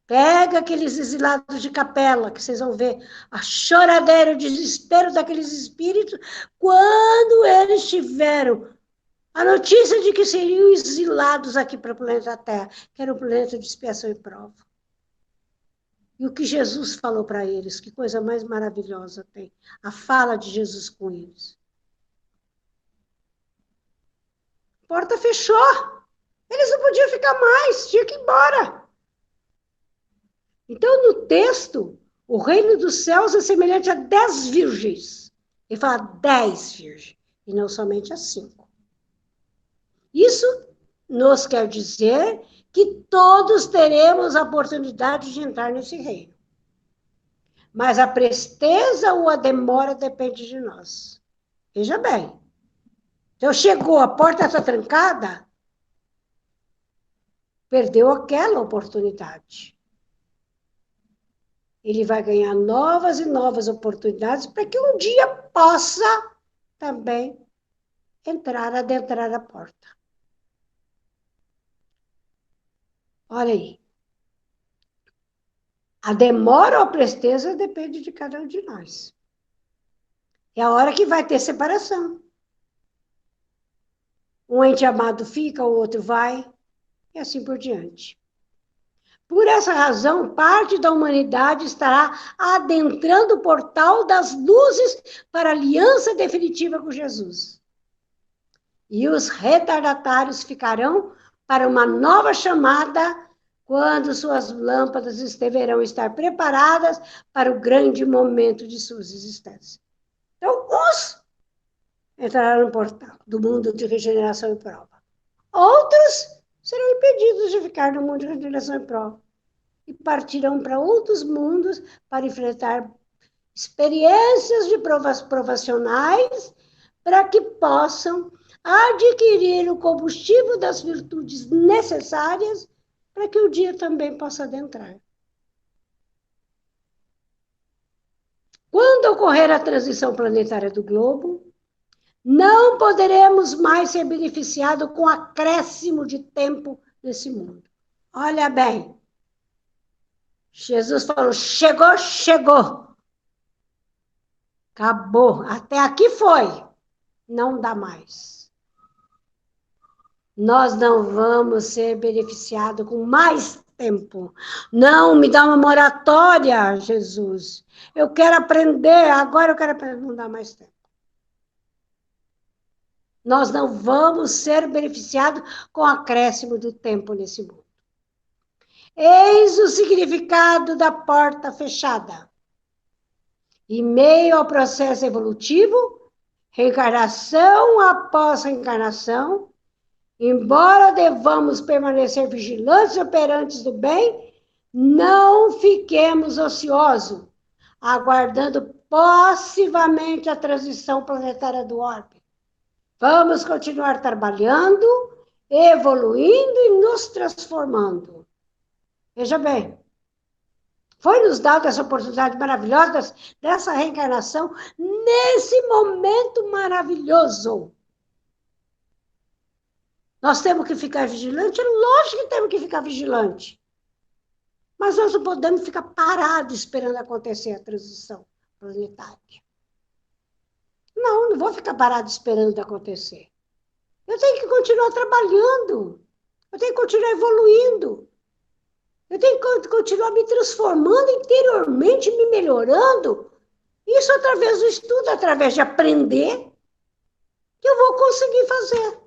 Pega aqueles exilados de capela, que vocês vão ver a choradeira, o desespero daqueles espíritos, quando eles tiveram a notícia de que seriam exilados aqui para o planeta Terra, que era o planeta de expiação e prova. E o que Jesus falou para eles, que coisa mais maravilhosa tem, a fala de Jesus com eles. A porta fechou, eles não podiam ficar mais, tinha que ir embora. Então, no texto, o reino dos céus é semelhante a 10 virgens. Ele fala 10 virgens, e não somente a 5. Isso nos quer dizer que todos teremos a oportunidade de entrar nesse reino. Mas a presteza ou a demora depende de nós. Veja bem. Então, chegou, a porta está trancada, perdeu aquela oportunidade. Ele vai ganhar novas e novas oportunidades para que um dia possa também adentrar a porta. Olha aí. A demora ou a presteza depende de cada um de nós. É a hora que vai ter separação. Um ente amado fica, o outro vai, e assim por diante. Por essa razão, parte da humanidade estará adentrando o portal das luzes para a aliança definitiva com Jesus. E os retardatários ficarão para uma nova chamada quando suas lâmpadas deverão estar preparadas para o grande momento de suas existências. Então, uns entrarão no portal do mundo de regeneração e prova. Outros serão impedidos de ficar no mundo de regeneração e prova. E partirão para outros mundos para enfrentar experiências de provas provacionais para que possam adquirir o combustível das virtudes necessárias para que o dia também possa adentrar. Quando ocorrer a transição planetária do globo, não poderemos mais ser beneficiados com acréscimo de tempo nesse mundo. Olha bem, Jesus falou, chegou, chegou. Acabou, até aqui foi. Não dá mais. Nós não vamos ser beneficiados com mais tempo. Não, me dá uma moratória, Jesus. Eu quero aprender, agora eu quero aprender, não dá mais tempo. Nós não vamos ser beneficiados com o acréscimo do tempo nesse mundo. Eis o significado da porta fechada. Em meio ao processo evolutivo, reencarnação após reencarnação, embora devamos permanecer vigilantes e operantes do bem, não fiquemos ociosos, aguardando passivamente a transição planetária do orbe. Vamos continuar trabalhando, evoluindo e nos transformando. Veja bem, foi nos dada essa oportunidade maravilhosa dessa reencarnação nesse momento maravilhoso. Nós temos que ficar vigilante? Lógico que temos que ficar vigilante. Mas nós não podemos ficar parados esperando acontecer a transição planetária. Não, não vou ficar parado esperando acontecer. Eu tenho que continuar trabalhando. Eu tenho que continuar evoluindo. Eu tenho que continuar me transformando interiormente, me melhorando. Isso através do estudo, através de aprender, que eu vou conseguir fazer.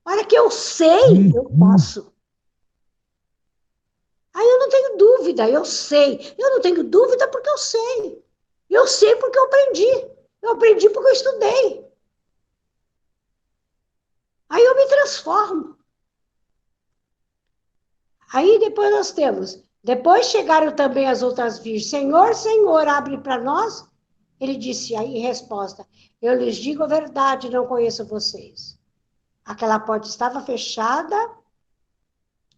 Para que eu sei, eu faço. Aí eu não tenho dúvida, eu sei. Eu não tenho dúvida porque eu sei. Eu sei porque eu aprendi. Eu aprendi porque eu estudei. Aí eu me transformo. Aí depois nós temos. Depois chegaram também as outras virgens. Senhor, Senhor, abre para nós. Ele disse aí em resposta: eu lhes digo a verdade, não conheço vocês. Aquela porta estava fechada,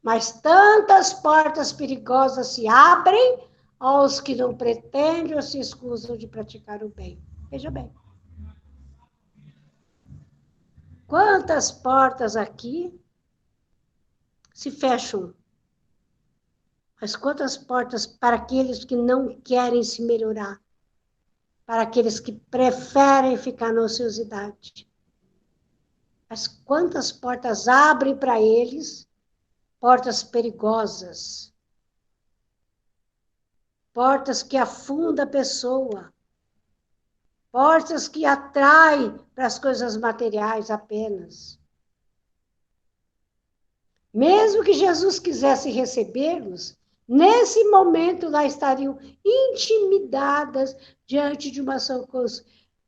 mas tantas portas perigosas se abrem aos que não pretendem ou se escusam de praticar o bem. Veja bem. Quantas portas aqui se fecham, mas quantas portas para aqueles que não querem se melhorar, para aqueles que preferem ficar na ociosidade. Mas quantas portas abrem para eles, portas perigosas, portas que afundam a pessoa, portas que atraem para as coisas materiais apenas. Mesmo que Jesus quisesse recebê-los, nesse momento lá estariam intimidadas diante de uma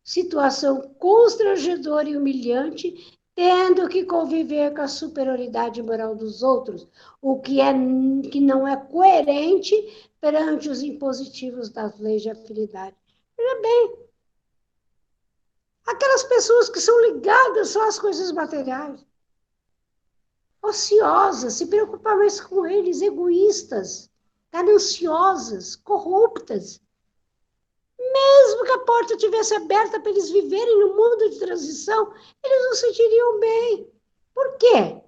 situação constrangedora e humilhante, tendo que conviver com a superioridade moral dos outros, o que não é coerente perante os impositivos das leis de afinidade. Veja bem, aquelas pessoas que são ligadas só às coisas materiais, ociosas, se preocupar mais com eles, egoístas, gananciosas, corruptas. Mesmo que a porta tivesse aberta para eles viverem no mundo de transição, eles não se sentiriam bem. Por quê?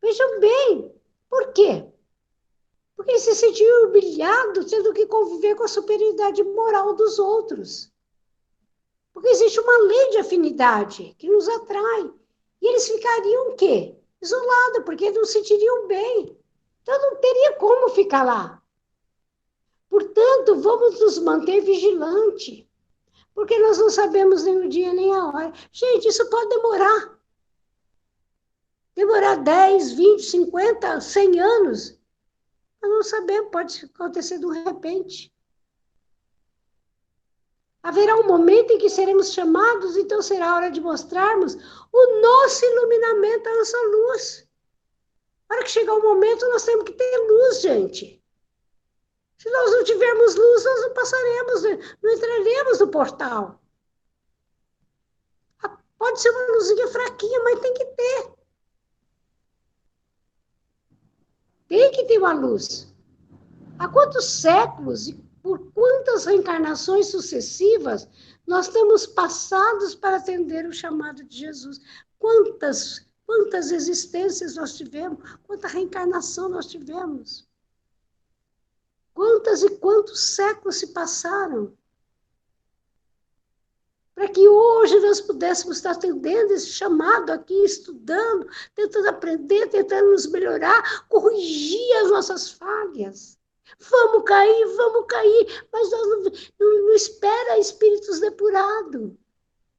Vejam bem, por quê? Porque eles se sentiam humilhados, tendo que conviver com a superioridade moral dos outros. Porque existe uma lei de afinidade que nos atrai. E eles ficariam o quê? Isolados, porque não se sentiriam bem. Então não teria como ficar lá. Portanto, vamos nos manter vigilantes, porque nós não sabemos nem o dia nem a hora. Gente, isso pode demorar. Demorar 10, 20, 50, 100 anos. Nós não sabemos, pode acontecer de repente. Haverá um momento em que seremos chamados, então será hora de mostrarmos o nosso iluminamento, a nossa luz. Para que chegar o momento, nós temos que ter luz, gente. Se nós não tivermos luz, nós não passaremos, não entraremos no portal. Pode ser uma luzinha fraquinha, mas tem que ter. Tem que ter uma luz. Há quantos séculos e por quantas reencarnações sucessivas nós temos passados para atender o chamado de Jesus? Quantas existências nós tivemos? Quanta reencarnação nós tivemos? Quantas e quantos séculos se passaram? Para que hoje nós pudéssemos estar atendendo esse chamado aqui, estudando, tentando aprender, tentando nos melhorar, corrigir as nossas falhas. Vamos cair, mas nós não espera espíritos depurados.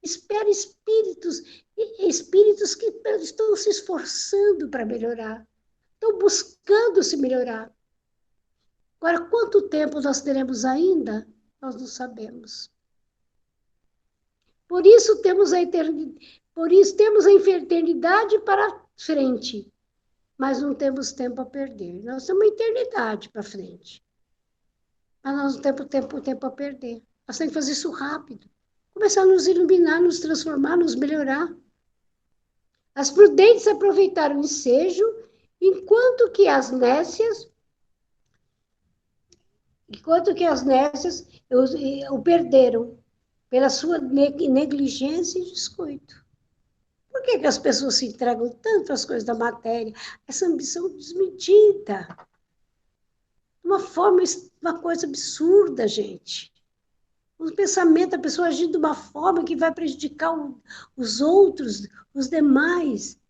Espera espíritos que estão se esforçando para melhorar, estão buscando se melhorar. Agora, quanto tempo nós teremos ainda? Nós não sabemos. Por isso temos a eternidade para frente, mas não temos tempo a perder. Nós temos uma eternidade para frente, mas nós não temos tempo a perder. Nós temos que fazer isso rápido. Começar a nos iluminar, nos transformar, nos melhorar. As prudentes aproveitaram o ensejo, enquanto que as nécias o perderam pela sua negligência e descuido. Por que que as pessoas se entregam tanto às coisas da matéria? Essa ambição desmedida. Uma coisa absurda, gente. O pensamento, a pessoa agir de uma forma que vai prejudicar os outros, os demais.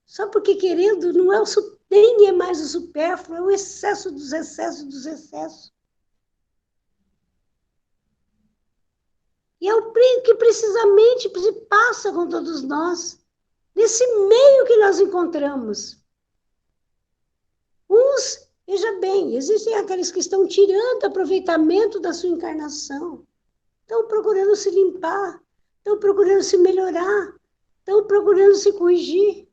Só porque querendo não é nem é mais o supérfluo, é o excesso dos excessos dos excessos. E é o que precisamente se passa com todos nós, nesse meio que nós encontramos. Uns, veja bem, existem aqueles que estão tirando aproveitamento da sua encarnação, estão procurando se limpar, estão procurando se melhorar, estão procurando se corrigir.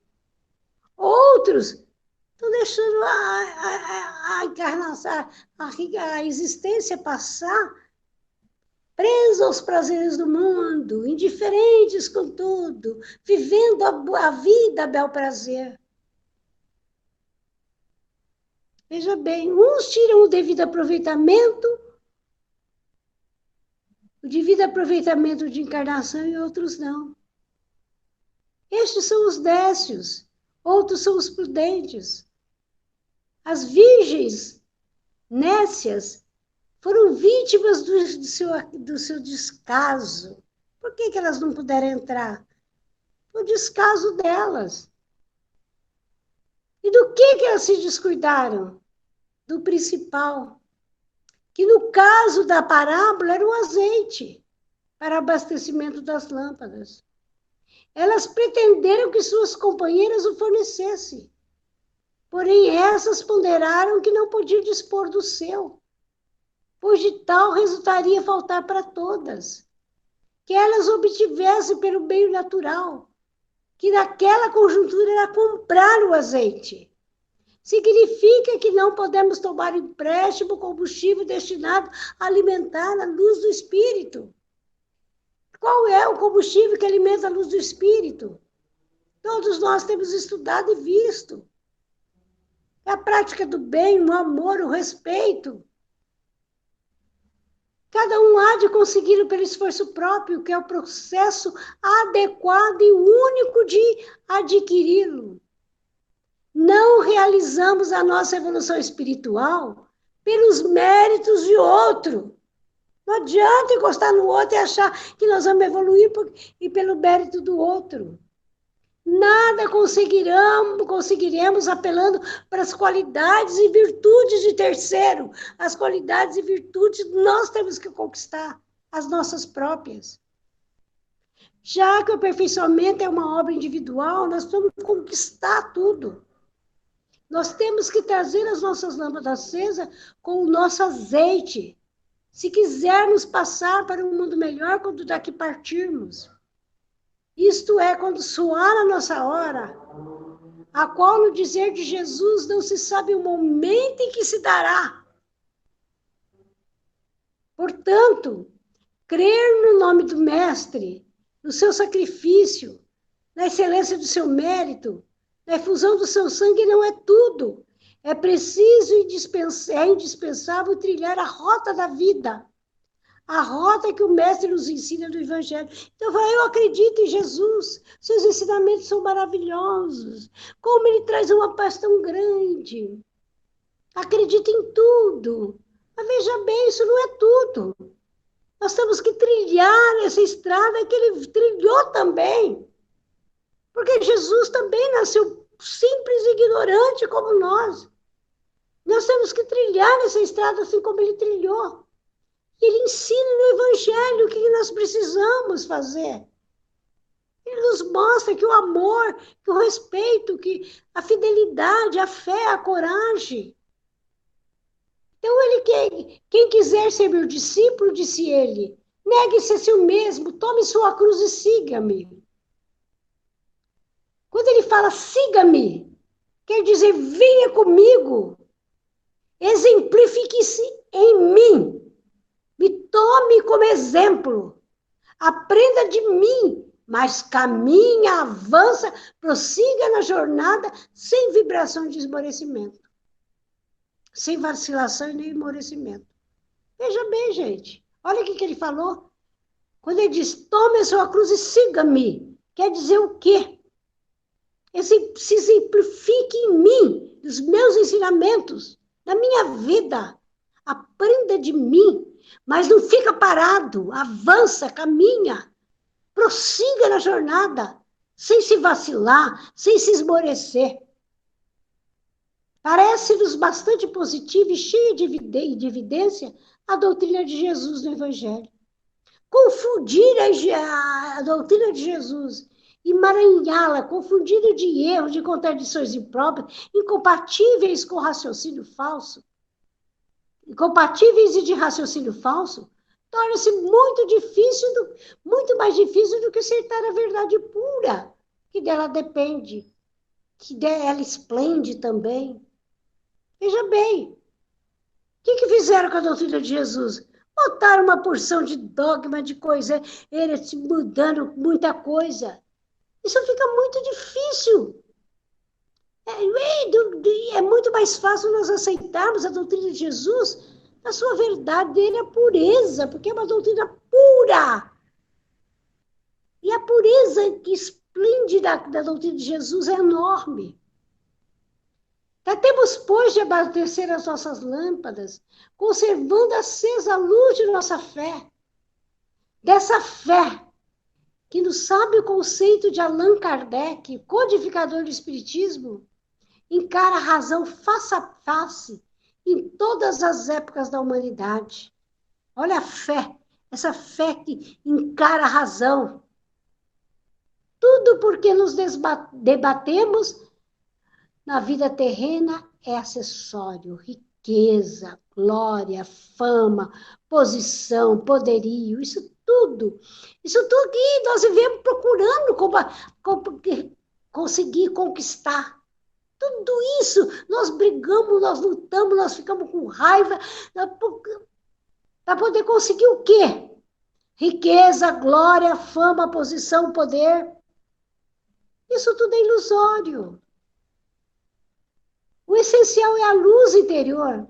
Outros estão deixando a encarnação, a existência passar, presos aos prazeres do mundo, indiferentes com tudo, vivendo a vida a bel prazer. Veja bem, uns tiram o devido aproveitamento de encarnação e outros não. Estes são os décios, outros são os prudentes. As virgens nécias foram vítimas do seu descaso. Por que elas não puderam entrar? O descaso delas. E do que elas se descuidaram? Do principal, que no caso da parábola era o azeite para abastecimento das lâmpadas. Elas pretenderam que suas companheiras o fornecessem, porém essas ponderaram que não podiam dispor do seu, pois de tal resultaria faltar para todas, que elas obtivessem pelo meio natural, que naquela conjuntura era comprar o azeite. Significa que não podemos tomar empréstimo combustível destinado a alimentar a luz do Espírito. Qual é o combustível que alimenta a luz do Espírito? Todos nós temos estudado e visto. É a prática do bem, o amor, o respeito. Cada um há de consegui-lo pelo esforço próprio, que é o processo adequado e único de adquiri-lo. Não realizamos a nossa evolução espiritual pelos méritos de outro. Não adianta encostar no outro e achar que nós vamos evoluir e pelo mérito do outro. Nada conseguiremos apelando para as qualidades e virtudes de terceiro. As qualidades e virtudes nós temos que conquistar, as nossas próprias. Já que o aperfeiçoamento é uma obra individual, nós temos que conquistar tudo. Nós temos que trazer as nossas lâmpadas acesas com o nosso azeite, se quisermos passar para um mundo melhor quando daqui partirmos. Isto é, quando soar a nossa hora, a qual no dizer de Jesus não se sabe o momento em que se dará. Portanto, crer no nome do Mestre, no seu sacrifício, na excelência do seu mérito, na efusão do seu sangue não é tudo. É preciso e indispensável trilhar a rota da vida. A rota que o Mestre nos ensina do Evangelho. Então, eu acredito em Jesus. Seus ensinamentos são maravilhosos. Como ele traz uma paz tão grande. Acredito em tudo. Mas veja bem, isso não é tudo. Nós temos que trilhar essa estrada que ele trilhou também. Porque Jesus também nasceu simples e ignorante como nós. Nós temos que trilhar essa estrada assim como ele trilhou. E ele ensina no Evangelho o que nós precisamos fazer. Ele nos mostra que o amor, que o respeito, que a fidelidade, a fé, a coragem. Então, quem quiser ser meu discípulo, disse ele, negue-se a si mesmo, tome sua cruz e siga-me. Quando ele fala siga-me, quer dizer venha comigo, exemplifique-se em mim. Me tome como exemplo. Aprenda de mim, mas caminha, avança, prossiga na jornada sem vibração de esmorecimento. Sem vacilação e nem esmorecimento. Veja bem, gente. Olha o que ele falou. Quando ele diz, tome a sua cruz e siga-me. Quer dizer o quê? se exemplifique em mim, nos meus ensinamentos, na minha vida. Aprenda de mim, mas não fica parado, avança, caminha, prossiga na jornada, sem se vacilar, sem se esmorecer. Parece-nos bastante positiva e cheia de evidência a doutrina de Jesus no Evangelho. Confundir a doutrina de Jesus, emaranhá-la, confundida de erros, de contradições impróprias, incompatíveis com raciocínio falso, incompatíveis e de raciocínio falso, torna-se muito mais difícil do que aceitar a verdade pura, que dela depende, que dela esplende também. Veja bem, o que fizeram com a doutrina de Jesus? Botaram uma porção de dogma, de coisa, eles mudando muita coisa. Isso fica muito difícil. É muito mais fácil nós aceitarmos a doutrina de Jesus na sua verdadeira pureza, porque é uma doutrina pura. E a pureza que esplende da doutrina de Jesus é enorme. Tratemos, pois, de abastecer as nossas lâmpadas, conservando acesa a luz de nossa fé. Dessa fé, que no sábio conceito de Allan Kardec, codificador do Espiritismo, encara a razão face a face em todas as épocas da humanidade. Olha a fé, essa fé que encara a razão. Tudo porque nos debatemos na vida terrena é acessório, riqueza, glória, fama, posição, poderio, isso tudo que nós vivemos procurando conseguir conquistar. Tudo isso, nós brigamos, nós lutamos, nós ficamos com raiva, para poder conseguir o quê? Riqueza, glória, fama, posição, poder. Isso tudo é ilusório. O essencial é a luz interior.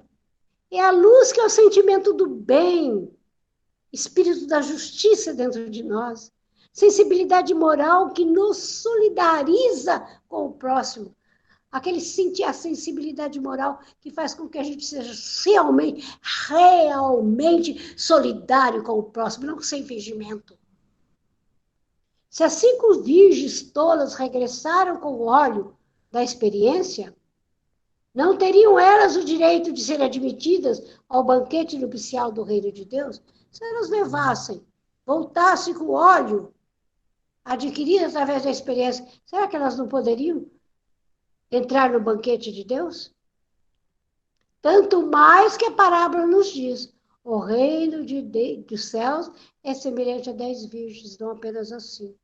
É a luz que é o sentimento do bem, espírito da justiça dentro de nós, sensibilidade moral que nos solidariza com o próximo. Aquele sentir a sensibilidade moral que faz com que a gente seja realmente solidário com o próximo, não sem fingimento. Se as 5 virgens tolas regressaram com o óleo da experiência, não teriam elas o direito de serem admitidas ao banquete nupcial do reino de Deus? Se elas voltassem com o óleo adquirido através da experiência, será que elas não poderiam entrar no banquete de Deus? Tanto mais que a parábola nos diz, o reino dos céus é semelhante a 10 virgens, não apenas a 5.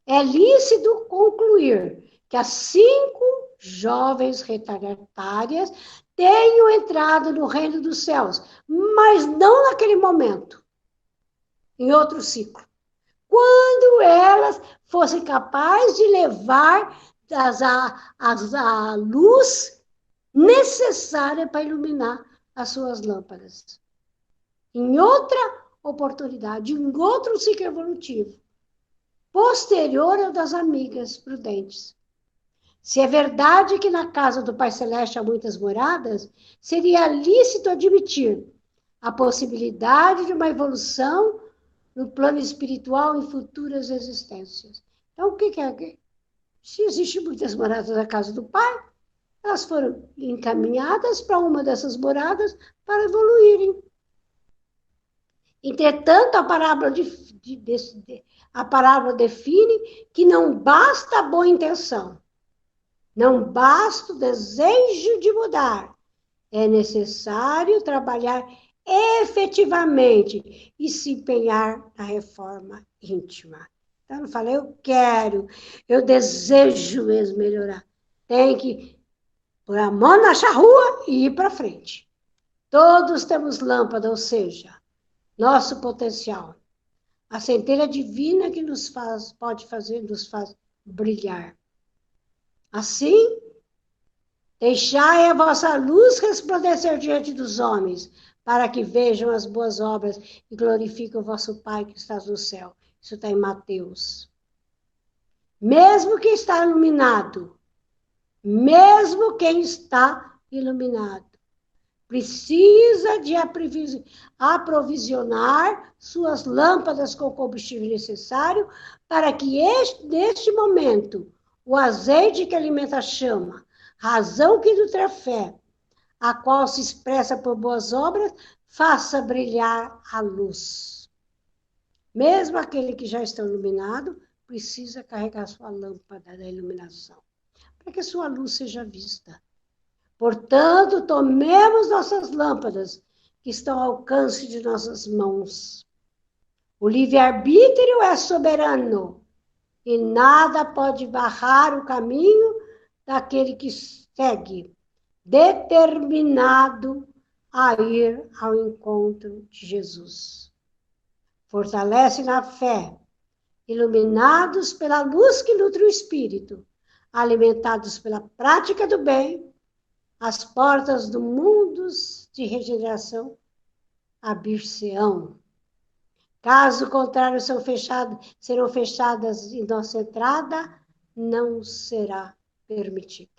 É lícito concluir que as 5 jovens retardatárias tenham entrado no reino dos céus, mas não naquele momento, em outro ciclo. Quando elas fossem capazes de levar a luz necessária para iluminar as suas lâmpadas. Em outra oportunidade, em outro ciclo evolutivo, posterior ao das amigas prudentes. Se é verdade que na casa do Pai Celeste há muitas moradas, seria lícito admitir a possibilidade de uma evolução no plano espiritual em futuras existências. Então, o que é? Se existem muitas moradas na casa do Pai, elas foram encaminhadas para uma dessas moradas para evoluírem. Entretanto, a parábola define que não basta a boa intenção, não basta o desejo de mudar, é necessário trabalhar efetivamente e se empenhar na reforma íntima. Então, eu não falei, eu quero, eu desejo mesmo melhorar. Tem que pôr a mão na charrua e ir para frente. Todos temos lâmpada, ou seja, nosso potencial. A centelha divina que nos faz brilhar. Assim, deixai a vossa luz resplandecer diante dos homens, para que vejam as boas obras e glorifiquem o vosso Pai que está no céu. Isso está em Mateus. Mesmo quem está iluminado, mesmo quem está iluminado, precisa de aprovisionar suas lâmpadas com o combustível necessário para que, neste momento, o azeite que alimenta a chama, razão que nutre a fé, a qual se expressa por boas obras, faça brilhar a luz. Mesmo aquele que já está iluminado, precisa carregar sua lâmpada da iluminação, para que sua luz seja vista. Portanto, tomemos nossas lâmpadas, que estão ao alcance de nossas mãos. O livre-arbítrio é soberano, e nada pode barrar o caminho daquele que segue, determinado a ir ao encontro de Jesus. Fortalece na fé, iluminados pela luz que nutre o espírito, alimentados pela prática do bem, as portas do mundo de regeneração abrir-se-ão. Caso contrário, serão fechadas e nossa entrada não será permitida.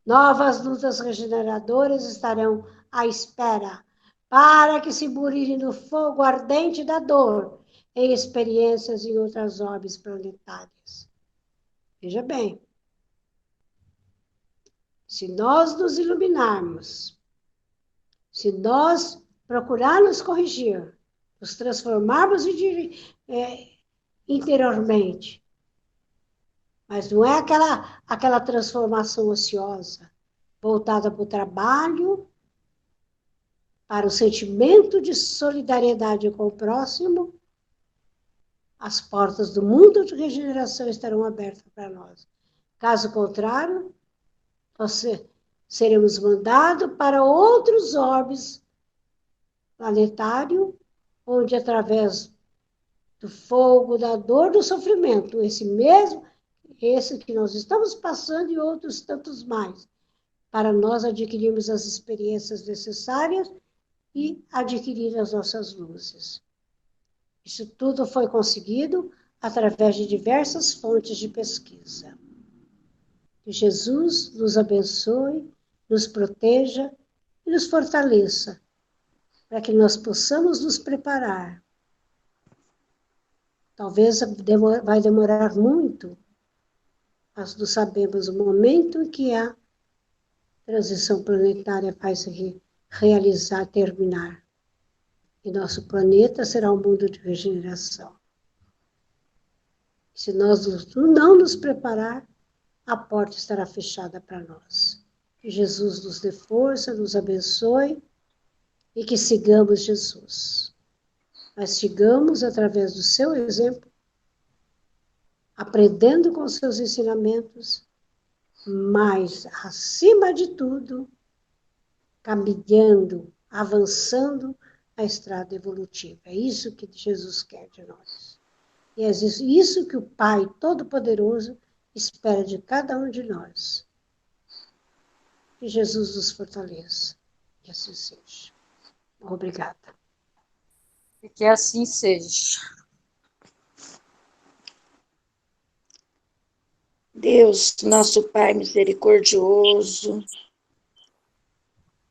Novas lutas regeneradoras estarão à espera para que se burilhe no fogo ardente da dor em experiências em outras orbes planetárias. Veja bem, se nós nos iluminarmos, se nós procurarmos corrigir, nos transformarmos interiormente, mas não é aquela transformação ociosa, voltada para o trabalho, para o sentimento de solidariedade com o próximo, as portas do mundo de regeneração estarão abertas para nós. Caso contrário, nós seremos mandados para outros orbes planetários, onde, através do fogo, da dor, do sofrimento, esse que nós estamos passando e outros tantos mais, para nós adquirirmos as experiências necessárias e adquirir as nossas luzes. Isso tudo foi conseguido através de diversas fontes de pesquisa. Que Jesus nos abençoe, nos proteja e nos fortaleça, para que nós possamos nos preparar. Talvez vai demorar muito, mas nós sabemos o momento em que a transição planetária vai se realizar, terminar. E nosso planeta será um mundo de regeneração. Se nós não nos preparar, a porta estará fechada para nós. Que Jesus nos dê força, nos abençoe e que sigamos Jesus. Mas sigamos através do seu exemplo, aprendendo com seus ensinamentos, mas, acima de tudo, caminhando, avançando a estrada evolutiva. É isso que Jesus quer de nós. E é isso que o Pai Todo-Poderoso espera de cada um de nós. Que Jesus nos fortaleça. Que assim seja. Obrigada. E que assim seja. Deus, nosso Pai misericordioso,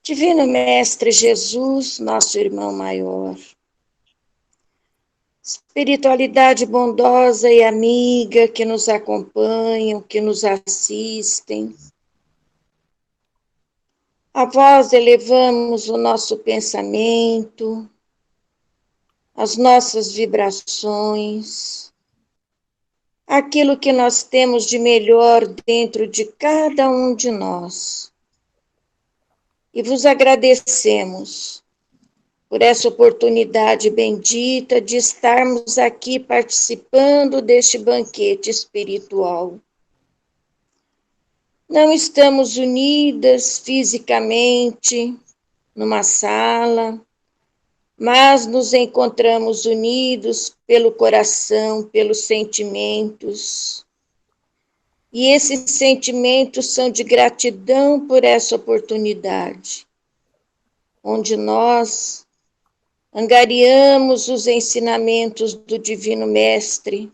Divino Mestre Jesus, nosso irmão maior, espiritualidade bondosa e amiga que nos acompanham, que nos assistem, a vós elevamos o nosso pensamento, as nossas vibrações, aquilo que nós temos de melhor dentro de cada um de nós. E vos agradecemos por essa oportunidade bendita de estarmos aqui participando deste banquete espiritual. Não estamos unidas fisicamente numa sala, mas nos encontramos unidos pelo coração, pelos sentimentos. E esses sentimentos são de gratidão por essa oportunidade, onde nós angariamos os ensinamentos do Divino Mestre,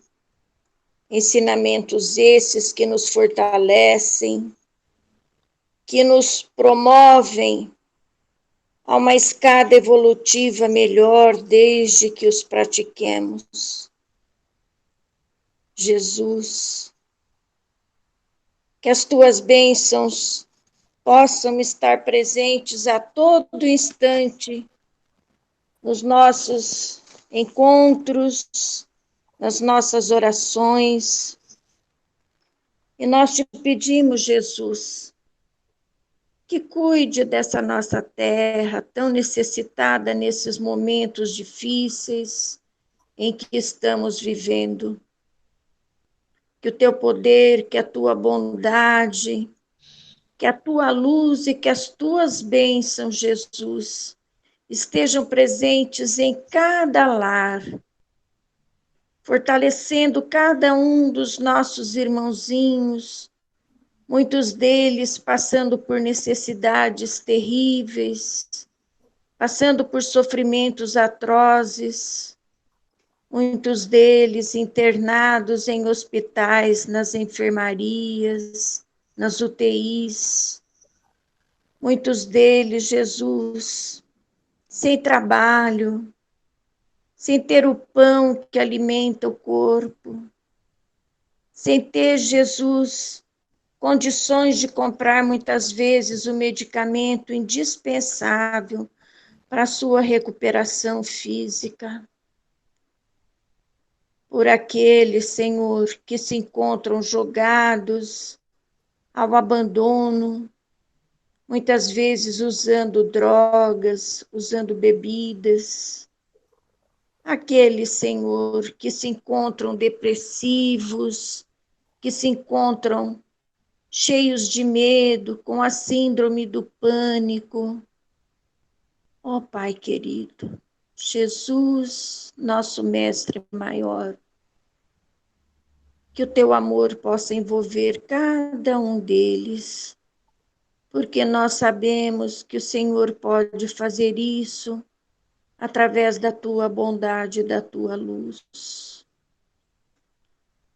ensinamentos esses que nos fortalecem, que nos promovem a uma escada evolutiva melhor desde que os pratiquemos. Jesus, que as tuas bênçãos possam estar presentes a todo instante nos nossos encontros, nas nossas orações. E nós te pedimos, Jesus, que cuide dessa nossa terra tão necessitada nesses momentos difíceis em que estamos vivendo. Que o teu poder, que a tua bondade, que a tua luz e que as tuas bênçãos, Jesus, estejam presentes em cada lar, fortalecendo cada um dos nossos irmãozinhos, muitos deles passando por necessidades terríveis, passando por sofrimentos atrozes, muitos deles internados em hospitais, nas enfermarias, nas UTIs, muitos deles, Jesus, sem trabalho, sem ter o pão que alimenta o corpo, sem ter, Jesus, condições de comprar muitas vezes o medicamento indispensável para a sua recuperação física. Por aqueles, Senhor, que se encontram jogados ao abandono, muitas vezes usando drogas, usando bebidas. Aqueles, Senhor, que se encontram depressivos, que se encontram cheios de medo, com a síndrome do pânico. Ó Pai querido, Jesus, nosso Mestre maior, que o teu amor possa envolver cada um deles, porque nós sabemos que o Senhor pode fazer isso através da tua bondade e da tua luz.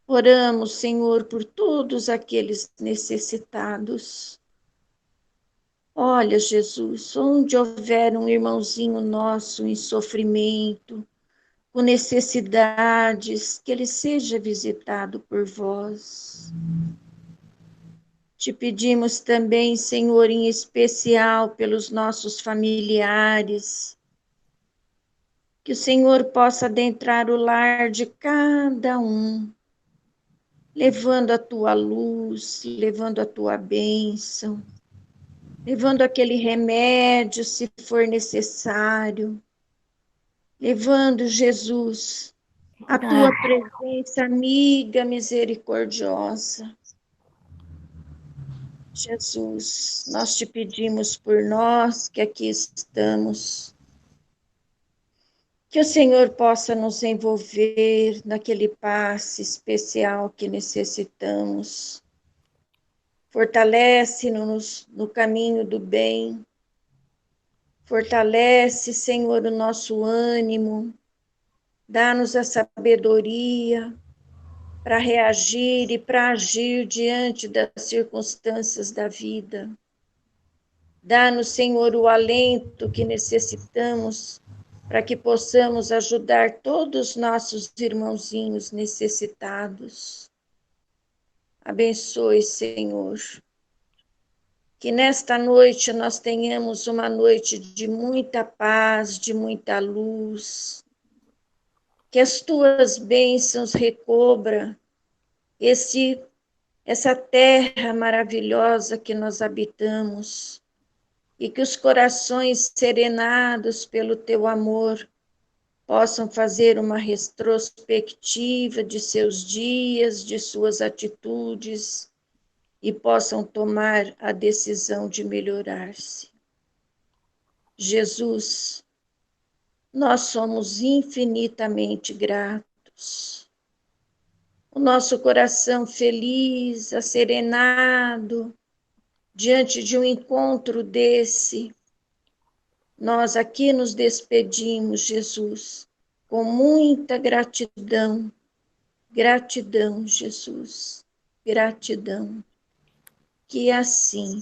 Oramos, Senhor, por todos aqueles necessitados. Olha, Jesus, onde houver um irmãozinho nosso em sofrimento, com necessidades, que ele seja visitado por vós. Te pedimos também, Senhor, em especial pelos nossos familiares, que o Senhor possa adentrar o lar de cada um, levando a tua luz, levando a tua bênção, levando aquele remédio, se for necessário, levando, Jesus, a tua presença amiga, misericordiosa. Jesus, nós te pedimos por nós que aqui estamos, que o Senhor possa nos envolver naquele passe especial que necessitamos. Fortalece-nos no caminho do bem. Fortalece, Senhor, o nosso ânimo. Dá-nos a sabedoria para reagir e para agir diante das circunstâncias da vida. Dá-nos, Senhor, o alento que necessitamos para que possamos ajudar todos os nossos irmãozinhos necessitados. Abençoe, Senhor, que nesta noite nós tenhamos uma noite de muita paz, de muita luz, que as tuas bênçãos recobra essa terra maravilhosa que nós habitamos, e que os corações serenados pelo teu amor possam fazer uma retrospectiva de seus dias, de suas atitudes, e possam tomar a decisão de melhorar-se. Jesus, nós somos infinitamente gratos. O nosso coração feliz, acerenado, diante de um encontro desse, nós aqui nos despedimos, Jesus, com muita gratidão Gratidão, Jesus, gratidão. Que assim